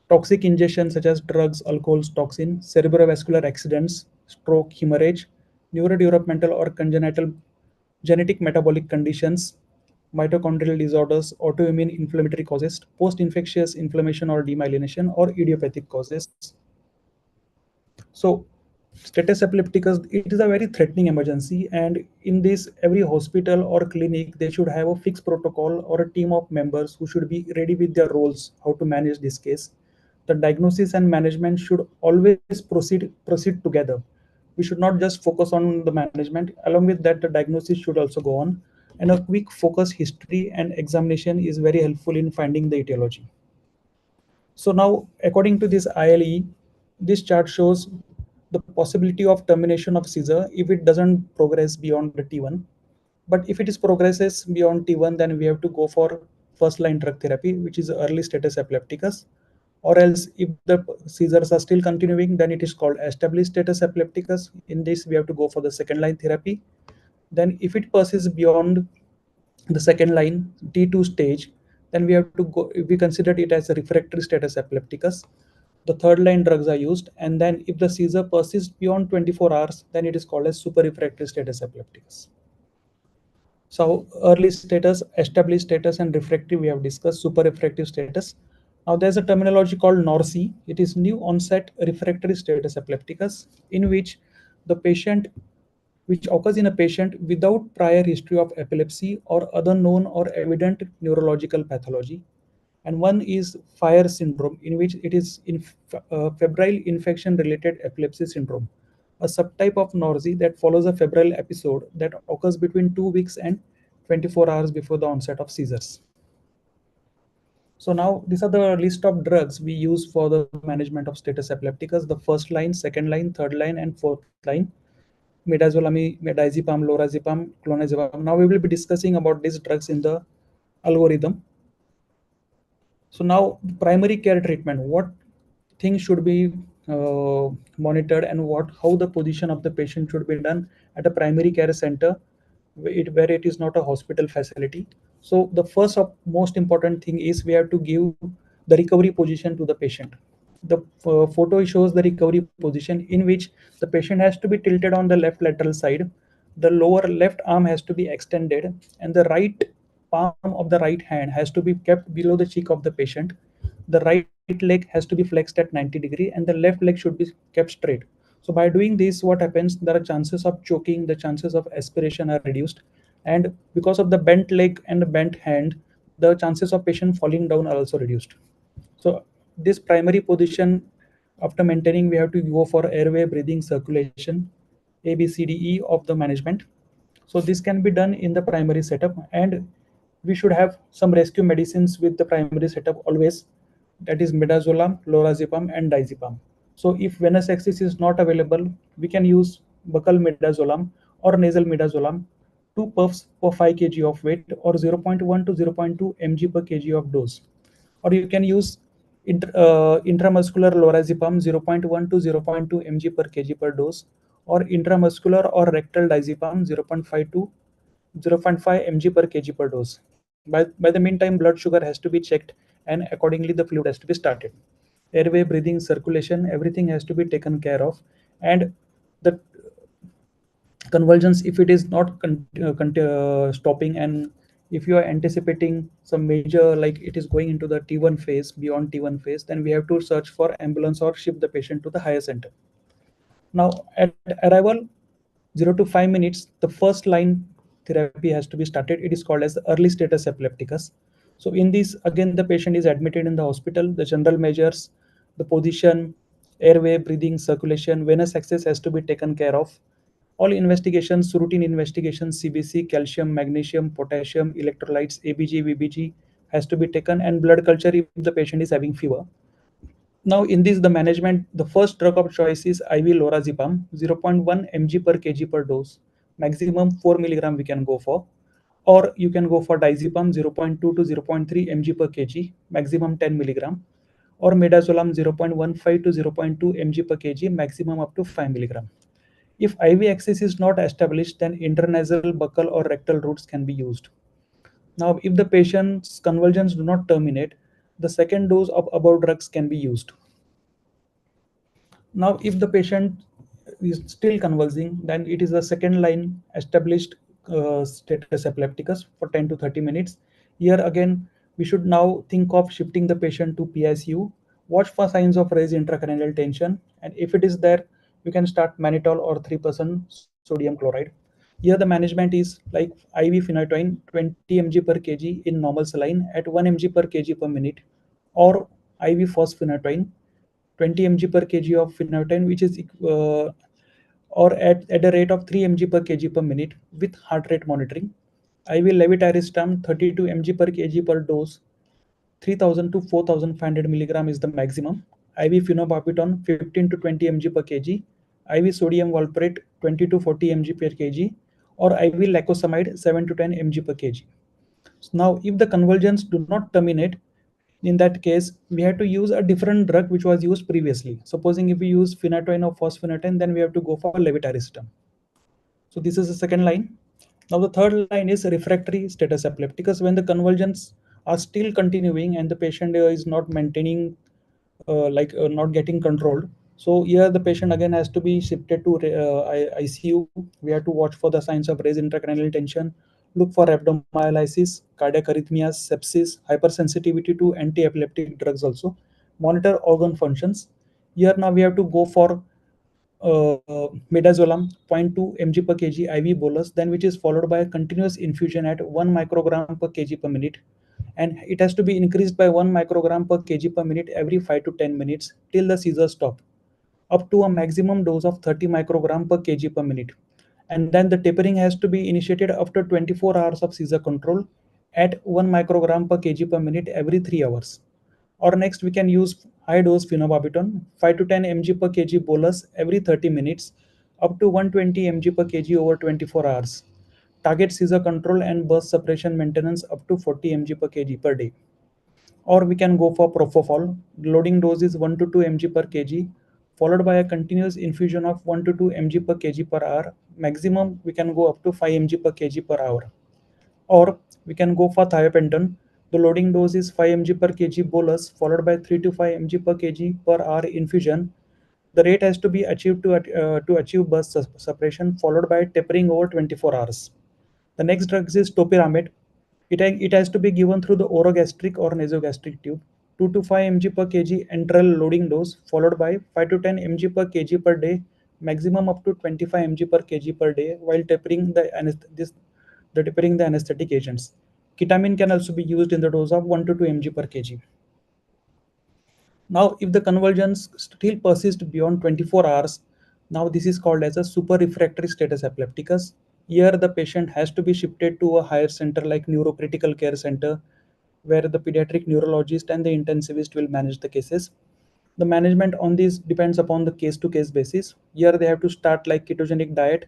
toxic ingestion such as drugs, alcohols, toxin, cerebrovascular accidents, stroke, hemorrhage, neurodevelopmental or congenital genetic metabolic conditions, mitochondrial disorders, autoimmune inflammatory causes, post-infectious inflammation or demyelination, or idiopathic causes. So status epilepticus, it is a very threatening emergency, and in this every hospital or clinic they should have a fixed protocol or a team of members who should be ready with their roles how to manage this case. the diagnosis and management should always proceed together. We should not just focus on the management. Along with that, the diagnosis should also go on, and a quick focus history and examination is very helpful in finding the etiology. So now, according to this ILE, this chart shows the possibility of termination of seizure if it doesn't progress beyond the T1. But if it is progresses beyond T1, then we have to go for first line drug therapy, which is early status epilepticus. Or else if the seizures are still continuing, then it is called established status epilepticus. In this, we have to go for the second line therapy. Then if it persists beyond the second line T2 stage, then we have to go, we consider it as a refractory status epilepticus. The third line drugs are used, and then if the seizure persists beyond 24 hours, then it is called as super refractory status epilepticus. So early status, established status, and refractory we have discussed. Super refractory status. Now there's a terminology called NORSI. It is new onset refractory status epilepticus, in which the patient, which occurs in a patient without prior history of epilepsy or other known or evident neurological pathology. And one is fire syndrome, in which it is febrile infection related epilepsy syndrome, a subtype of NORSI that follows a febrile episode that occurs between 2 weeks and 24 hours before the onset of seizures. So now these are the list of drugs we use for the management of status epilepticus: the first line, second line, third line, and fourth line. Midazolam, diazepam, lorazepam, clonazepam. Now we will be discussing about these drugs in the algorithm. So now primary care treatment, what things should be monitored, and how the position of the patient should be done at a primary care center where it is not a hospital facility. So the first of most important thing is we have to give the recovery position to the patient. The photo shows the recovery position, in which the patient has to be tilted on the left lateral side. The lower left arm has to be extended, and the right palm of the right hand has to be kept below the cheek of the patient. The right leg has to be flexed at 90 degree, and the left leg should be kept straight. So by doing this, what happens? There are chances of choking, the chances of aspiration are reduced, and because of the bent leg and the bent hand, the chances of patient falling down are also reduced. So this primary position, after maintaining, we have to go for airway, breathing, circulation, A, B, C, D, E of the management. So this can be done in the primary setup, and we should have some rescue medicines with the primary setup always. That is midazolam, lorazepam, and diazepam. So if venous access is not available, we can use buccal midazolam or nasal midazolam, 2 puffs per 5 kg of weight, or 0.1 to 0.2 mg per kg of dose. Or you can use intramuscular lorazepam 0.1 to 0.2 mg per kg per dose, or intramuscular or rectal diazepam 0.5 to 0.5 mg per kg per dose. By the meantime, blood sugar has to be checked, and accordingly the fluid has to be started. Airway, breathing, circulation, everything has to be taken care of. And the convulsions, if it is not stopping, and if you are anticipating some major, like it is going into the T1 phase, beyond T1 phase, then we have to search for ambulance or shift the patient to the higher center. Now at arrival, 0 to 5 minutes, the first line therapy has to be started. It is called as early status epilepticus. So in this, again, the patient is admitted in the hospital. The general measures, the position, airway, breathing, circulation, venous access has to be taken care of. All investigations, routine investigations, CBC, calcium, magnesium, potassium, electrolytes, ABG, VBG has to be taken, and blood culture if the patient is having fever. Now in this, the management, the first drug of choice is IV lorazepam, 0.1 mg per kg per dose, maximum 4 milligram we can go for. Or you can go for diazepam 0.2 to 0.3 mg per kg, maximum 10 milligram. Or midazolam 0.15 to 0.2 mg per kg, maximum up to 5 milligram. If IV access is not established, then intranasal, buccal, or rectal routes can be used. Now, if the patient's convulsions do not terminate, the second dose of above drugs can be used. Now, if the patient is still convulsing, then it is the second line established status epilepticus for 10 to 30 minutes. Here again, we should now think of shifting the patient to PICU. Watch for signs of raised intracranial tension, and if it is there, you can start mannitol or 3% sodium chloride. Here the management is like IV phenytoin 20 mg per kg in normal saline at 1 mg per kg per minute, or IV fosphenytoin, 20 mg per kg of phenytoin, which is or at a rate of 3 mg per kg per minute with heart rate monitoring. IV levetiracetam 32 mg per kg per dose, 3000 to 4500 milligram is the maximum. IV phenobarbital 15 to 20 mg per kg, IV sodium valproate 20 to 40 mg per kg, or IV lacosamide 7 to 10 mg per kg. So now, if the convulsions do not terminate, in that case, we have to use a different drug which was used previously. Supposing if we use phenytoin or fosphenytoin, then we have to go for levetiracetam. So this is the second line. Now the third line is refractory status epilepticus, when the convulsions are still continuing and the patient is not maintaining, not getting controlled. So here the patient again has to be shifted to ICU. We have to watch for the signs of raised intracranial tension, look for rhabdomyolysis, cardiac arrhythmias, sepsis, hypersensitivity to anti-epileptic drugs also, monitor organ functions. Here now we have to go for midazolam 0.2 mg per kg IV bolus, then which is followed by a continuous infusion at 1 microgram per kg per minute, and it has to be increased by 1 microgram per kg per minute every 5 to 10 minutes till the seizures stop, up to a maximum dose of 30 microgram per kg per minute. And then the tapering has to be initiated after 24 hours of seizure control at 1 microgram per kg per minute every 3 hours. Or next, we can use high dose phenobarbital 5 to 10 mg per kg bolus every 30 minutes, up to 120 mg per kg over 24 hours. Target seizure control and burst suppression maintenance up to 40 mg per kg per day. Or we can go for propofol. Loading dose is 1 to 2 mg per kg, followed by a continuous infusion of 1 to 2 mg per kg per hour. Maximum we can go up to 5 mg per kg per hour. Or we can go for thiopenton. The loading dose is 5 mg per kg bolus, followed by 3 to 5 mg per kg per hour infusion. The rate has to be achieved to achieve burst suppression, followed by tapering over 24 hours. The next drug is topiramate. It has to be given through the orogastric or nasogastric tube. 2 to 5 mg per kg enteral loading dose, followed by 5 to 10 mg per kg per day, maximum up to 25 mg per kg per day, while tapering the anesthetic agents. Ketamine can also be used in the dose of 1 to 2 mg per kg. Now, if the convulsions still persist beyond 24 hours, now this is called as a super refractory status epilepticus. Here, the patient has to be shifted to a higher center like neurocritical care center, where the pediatric neurologist and the intensivist will manage the cases. The management on this depends upon the case-to-case basis. Here, they have to start like ketogenic diet,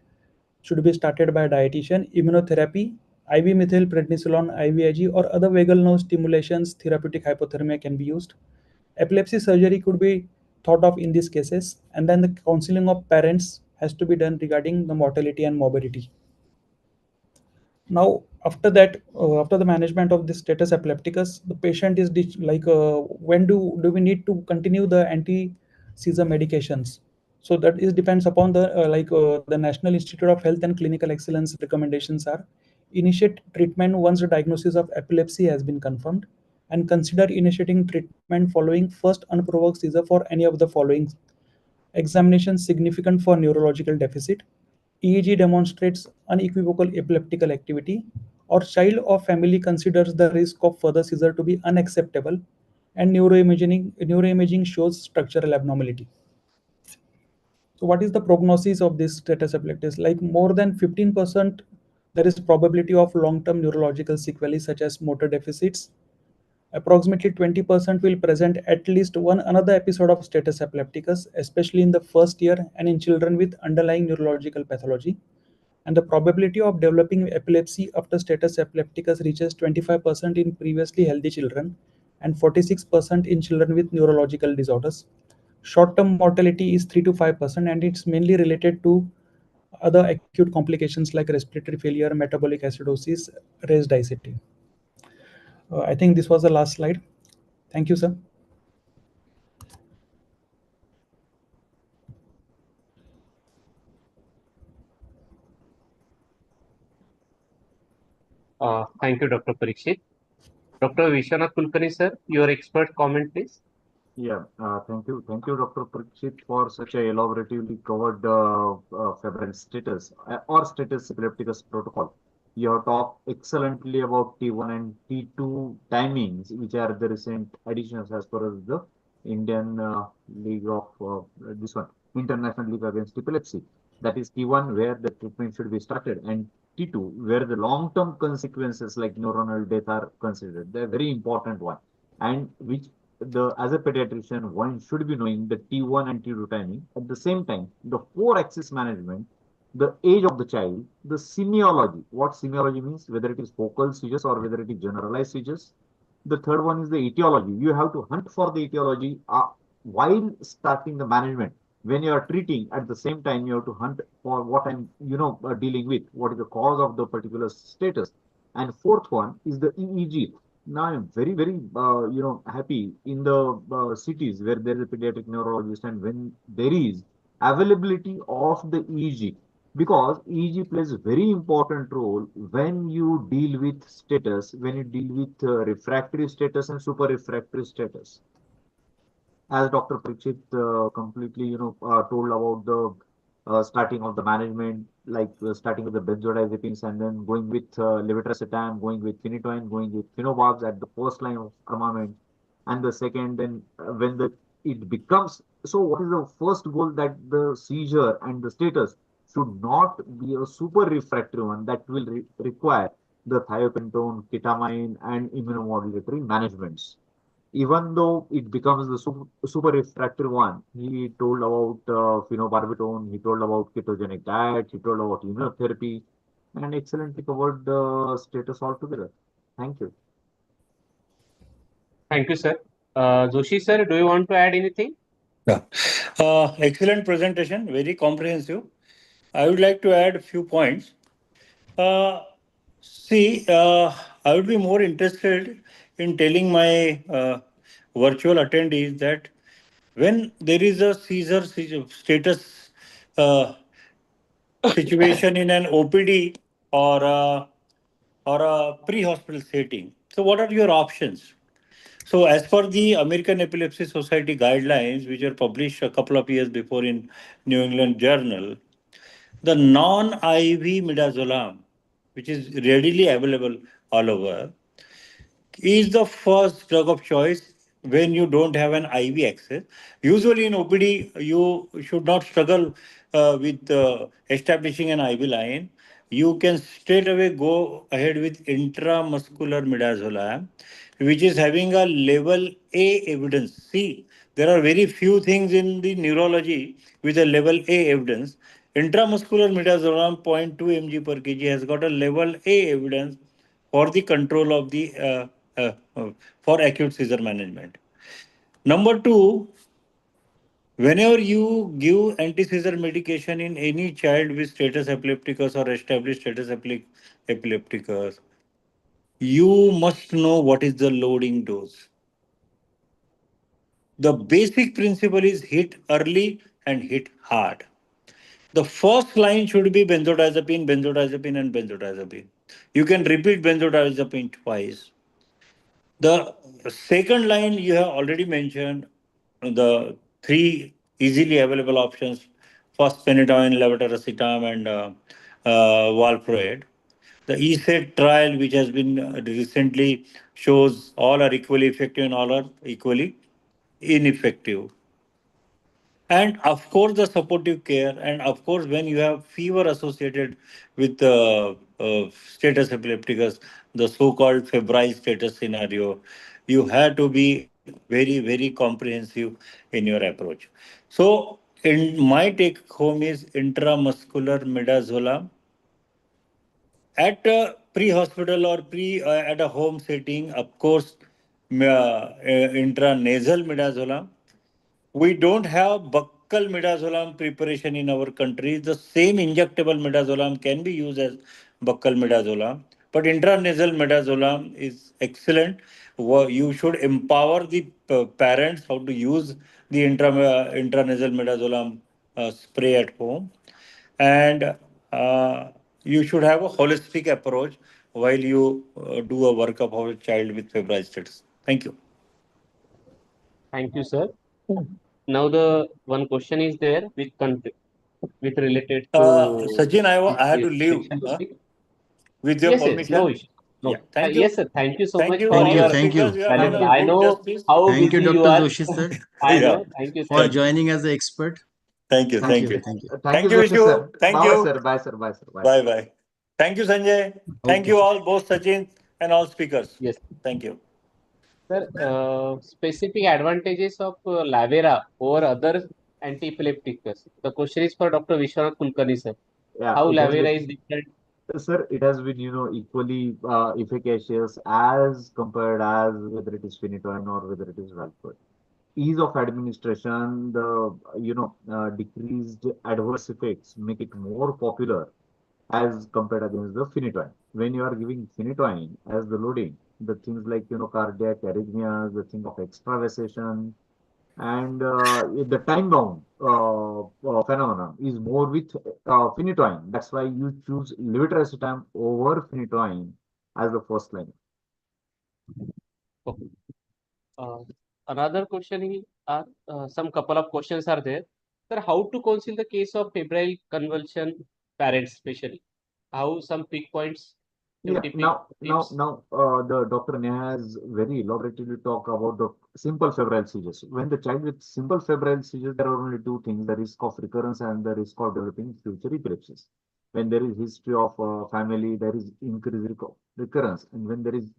should be started by a dietitian, immunotherapy, IV methylprednisolone, IVIG, or other vagal nerve stimulations, therapeutic hypothermia can be used. Epilepsy surgery could be thought of in these cases, and then the counseling of parents has to be done regarding the mortality and morbidity. Now, after that, after the management of this status epilepticus, the patient is when do we need to continue the anti-seizure medications? So that is depends upon the National Institute of Health and Clinical Excellence recommendations are: initiate treatment once the diagnosis of epilepsy has been confirmed, and consider initiating treatment following first unprovoked seizure for any of the following: examination significant for neurological deficit, EEG demonstrates unequivocal epileptical activity, or child or family considers the risk of further seizure to be unacceptable, and neuroimaging shows structural abnormality. So what is the prognosis of this status epilepticus? Like more than 15%, there is probability of long-term neurological sequelae such as motor deficits. Approximately 20% will present at least one another episode of status epilepticus, especially in the first year and in children with underlying neurological pathology. And the probability of developing epilepsy after status epilepticus reaches 25% in previously healthy children and 46% in children with neurological disorders. Short-term mortality is 3 to 5%, and it's mainly related to other acute complications like respiratory failure, metabolic acidosis, raised ICT. I think this was the last slide. Thank you, sir. Thank you, Dr. Parikshit. Dr. Vishwanath Kulkarni, sir, your expert comment, please. Yeah, thank you. Thank you, Dr. Parikshit, for such a elaboratively covered febrile status or status epilepticus protocol. You have talked excellently about T1 and T2 timings, which are the recent additions as far as the Indian League of this one, International League Against Epilepsy. That is T1, where the treatment should be started, and T2, where the long-term consequences like neuronal death are considered. They're very important one, and which the as a pediatrician one should be knowing the T1 and T2 timing. At the same time, the 4-axis management, the age of the child, the semiology. What semiology means, whether it is focal seizures or whether it is generalized seizures. The third one is the etiology. You have to hunt for the etiology while starting the management. When you are treating, at the same time, you have to hunt for what I'm, dealing with. What is the cause of the particular status? And fourth one is the EEG. Now I'm very, very, happy in the cities where there is a pediatric neurologist, and when there is availability of the EEG, because EEG plays a very important role when you deal with status, when you deal with refractory status and super refractory status. As Dr. Parikshit completely, told about the starting of the management, like starting with the benzodiazepines and then going with levetiracetam, going with phenytoin, going with phenobarb at the first line of armament, and the second, then when it becomes, so what is the first goal, that the seizure and the status should not be a super refractory one that will require the thiopentone, ketamine, and immunomodulatory managements. Even though it becomes the super refractory one, he told about phenobarbital, he told about ketogenic diet, he told about immunotherapy, and excellently covered the status altogether. Thank you. Thank you, sir. Joshi, sir, do you want to add anything? Yeah. Excellent presentation, very comprehensive. I would like to add a few points. I would be more interested in telling my virtual attendees that when there is a seizure status situation in an OPD or a pre-hospital setting, so what are your options? So as per the American Epilepsy Society guidelines, which were published a couple of years before in New England Journal, the non-IV midazolam, which is readily available all over, is the first drug of choice when you don't have an IV access. Usually in OPD, you should not struggle with establishing an IV line. You can straight away go ahead with intramuscular midazolam, which is having a level A evidence. See, there are very few things in the neurology with a level A evidence. Intramuscular midazolam 0.2 mg per kg has got a level A evidence for the control of the for acute seizure management. Number two, whenever you give anti-seizure medication in any child with status epilepticus or established status epilepticus, you must know what is the loading dose. The basic principle is hit early and hit hard. The first line should be benzodiazepine, benzodiazepine, and benzodiazepine. You can repeat benzodiazepine twice. The second line you have already mentioned, the three easily available options: first phenytoin, levetiracetam, and valproate. The ESET trial, which has been recently, shows all are equally effective and all are equally ineffective. And of course, the supportive care, and of course, when you have fever associated with status epilepticus, the so-called febrile status scenario, you have to be very, very comprehensive in your approach. So, in my take home is intramuscular midazolam at a pre-hospital or at a home setting. Of course, intranasal midazolam. We don't have buccal midazolam preparation in our country. The same injectable midazolam can be used as buccal midazolam, but intranasal midazolam is excellent. You should empower the parents how to use the intranasal midazolam spray at home, and you should have a holistic approach while you do a workup of a child with febrile status. Thank you. Thank you, sir. Now the one question is there with related to Sachin, I had to this leave. section topic. With your Yes, yes, permission. no issue. No. Yeah, thank you. Yes, sir. Thank you so Thank much you, for all your the Thank you. speakers. You have done valuable. a I good know justice. how Thank you, busy you Dr. are. Joshi, sir, I Yeah. know. Thank you, for sir. joining as an expert. Thank you. Thank you. Thank you. Thank you, Vishu. Thank Bye, you. sir. Bye, sir. Bye, sir. Bye. Bye bye. Thank you, Sanjay. Thank Okay, you sir. all, both Sachin and all speakers. Yes, Thank you. sir. Specific advantages of Lavera over other anti-epilepticus. The question is for Dr. Vishwanath Kulkarni, sir. Yeah, How it has Lavera been, is different? sir, it has been, equally efficacious as compared as whether it is phenytoin or whether it is valproate. Ease of administration, the, decreased adverse effects make it more popular as compared against the phenytoin. When you are giving phenytoin as the loading, the things like, cardiac arrhythmias, the thing of extravasation, and the time bound phenomenon is more with phenytoin. That's why you choose levetiracetam over phenytoin as the first line. Okay. Another question is, some couple of questions are there. Sir, how to counsel the case of febrile convulsion parents, especially? How some pick points, Yeah, 50 pick now, tips? the Dr. Neha has very elaborately talked about the simple febrile seizures. When the child with simple febrile seizures, there are only two things: the risk of recurrence and the risk of developing future epilepsies. When there is history of family, there is increased recurrence, and when there is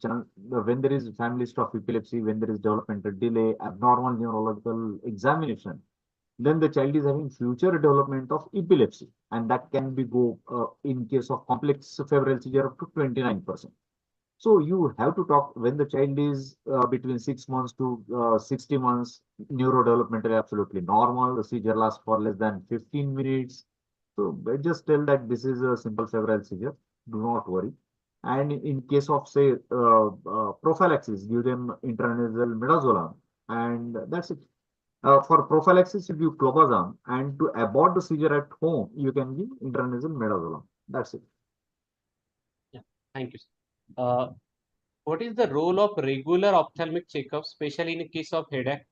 when there is family history of epilepsy, when there is developmental delay, abnormal neurological examination, then the child is having future development of epilepsy, and that can be go in case of complex febrile seizure up to 29%. So you have to talk when the child is between 6 months to 60 months, neurodevelopmental absolutely normal. The seizure lasts for less than 15 minutes. So just tell that this is a simple febrile seizure. Do not worry. And in case of say prophylaxis, give them intranasal midazolam, and that's it. For prophylaxis, you give clobazam, and to abort the seizure at home, you can give intranasal midazolam. That's it. Yeah, thank you, sir. What is the role of regular ophthalmic checkup, especially in case of headache?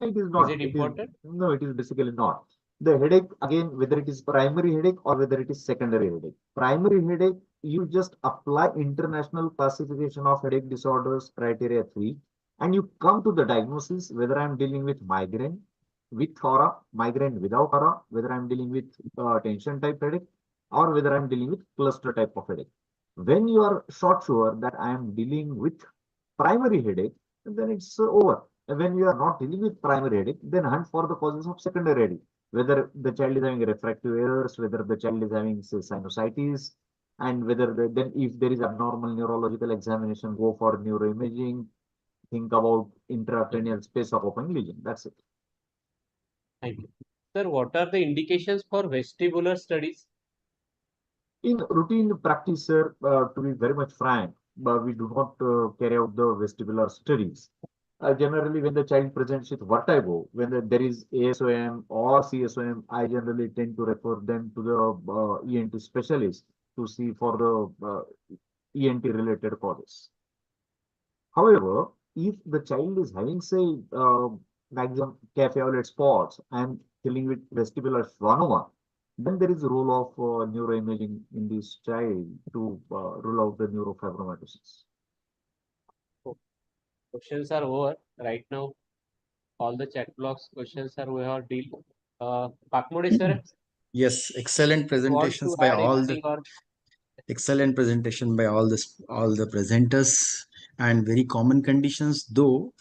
It is Is not. it important? No, it is basically not. The headache, again, whether it is primary headache or whether it is secondary headache. Primary headache, you just apply International Classification of Headache Disorders Criteria 3, and you come to the diagnosis whether I'm dealing with migraine with aura, migraine without aura, whether I'm dealing with tension type headache, or whether I'm dealing with cluster type of headache. When you are short sure that I am dealing with primary headache, then it's over. And when you are not dealing with primary headache, then hunt for the causes of secondary headache. Whether the child is having refractive errors, whether the child is having say, sinusitis, and whether then if there is abnormal neurological examination, go for neuroimaging, think about intracranial space of open lesion. That's it. Thank you. Sir, what are the indications for vestibular studies? In routine practice, sir, to be very much frank, we do not carry out the vestibular studies. Generally, when the child presents with vertigo, when there is ASOM or CSOM, I generally tend to refer them to the ENT specialist to see for the ENT related causes. However, if the child is having, say, maximum cafe outlet spots and dealing with vestibular schwannoma, then there is a role of neuroimaging in this child to rule out the neurofibromatosis. Questions are over right now. All the chat blocks questions are we have deal. Pakmode sir, Yes, excellent want presentations to by add all anything the or excellent presentation by all the presenters, and very common conditions, though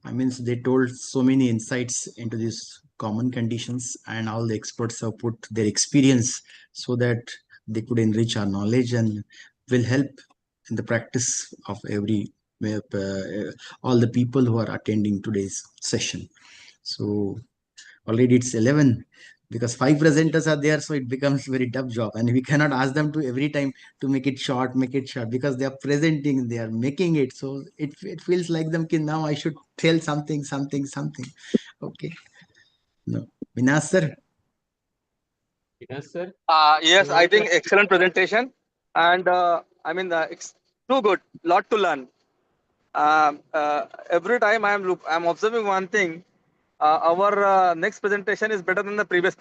I mean they told so many insights into these common conditions, and all the experts have put their experience so that they could enrich our knowledge and will help in the practice of all the people who are attending today's session. So already it's 11 because 5 presenters are there, so it becomes very tough job, and we cannot ask them to every time to make it short because they are presenting, they are making it, so it feels like them now I should tell something. Okay, no, Vinas sir. yes, sir? Yes, You I want to think excellent presentation, and I mean it's too good. Lot to learn. Every time I'm observing one thing. Our next presentation is better than the previous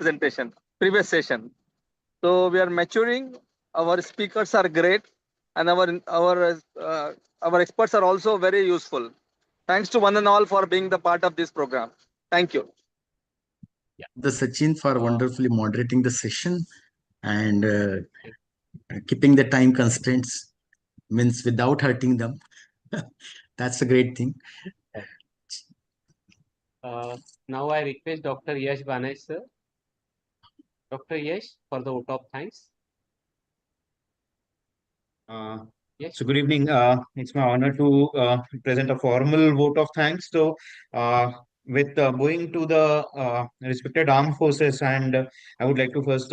session. So we are maturing. Our speakers are great, and our experts are also very useful. Thanks to one and all for being the part of this program. Thank you. The Sachin for wonderfully moderating the session and keeping the time constraints, means without hurting them. That's a great thing. Now I request Dr. Yash Banai sir. Dr. Yash for the vote of thanks. Yes. So good evening. It's my honor to present a formal vote of thanks. So with going to the respected armed forces, and I would like to first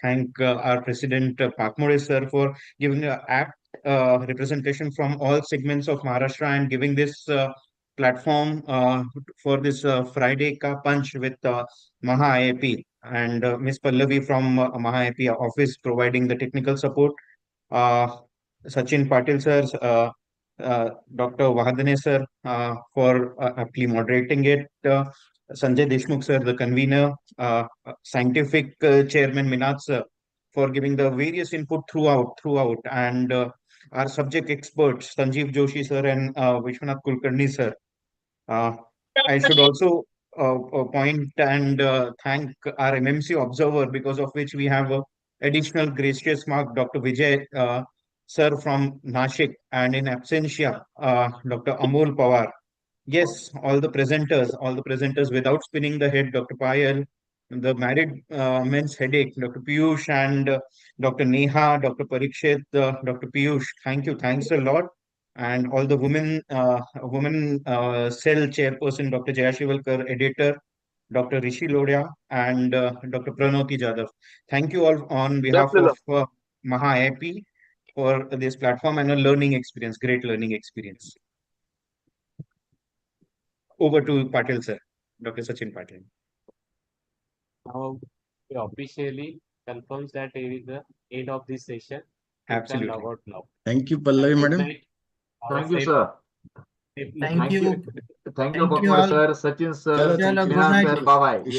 thank our President Pak More sir for giving an apt representation from all segments of Maharashtra and giving this platform for this Friday Ka Punch with MAHAIAP and Ms. Pallavi from MAHAIAP office providing the technical support. Sachin Patil sir, Dr. Vahadane sir for aptly moderating it, Sanjay Deshmukh sir, the convener, scientific chairman Minaj sir for giving the various input throughout, and our subject experts Sanjeev Joshi sir and Vishwanath Kulkarni sir. I should also point and thank our MMC observer, because of which we have additional gracious mark Dr. Vijay sir from Nashik, and in absentia Dr. Amol Pawar. Yes, all the presenters without spinning the head, Dr. Payal, the married men's headache, Dr. Piyush, and Dr. Neha, Dr. Parikshit, Dr. Piyush. Thanks a lot. And all the women cell chairperson, Dr. Jayashivalkar, editor, Dr. Rishi Lodia, and Dr. Pranoti Jadhav. Thank you all on behalf of MAHAIAP for this platform and a learning experience, great learning experience. Over to Patil sir, Dr. Sachin Patil. Now he officially confirms that it is the end of this session. Absolutely. Log out now. Thank you, Pallavi madam. Thank you, sir. Thank you. Thank you, Thank you Pakmore all. sir, Sachin sir, Chalo, Chalo, good Minaj night. sir, bye bye. Yes.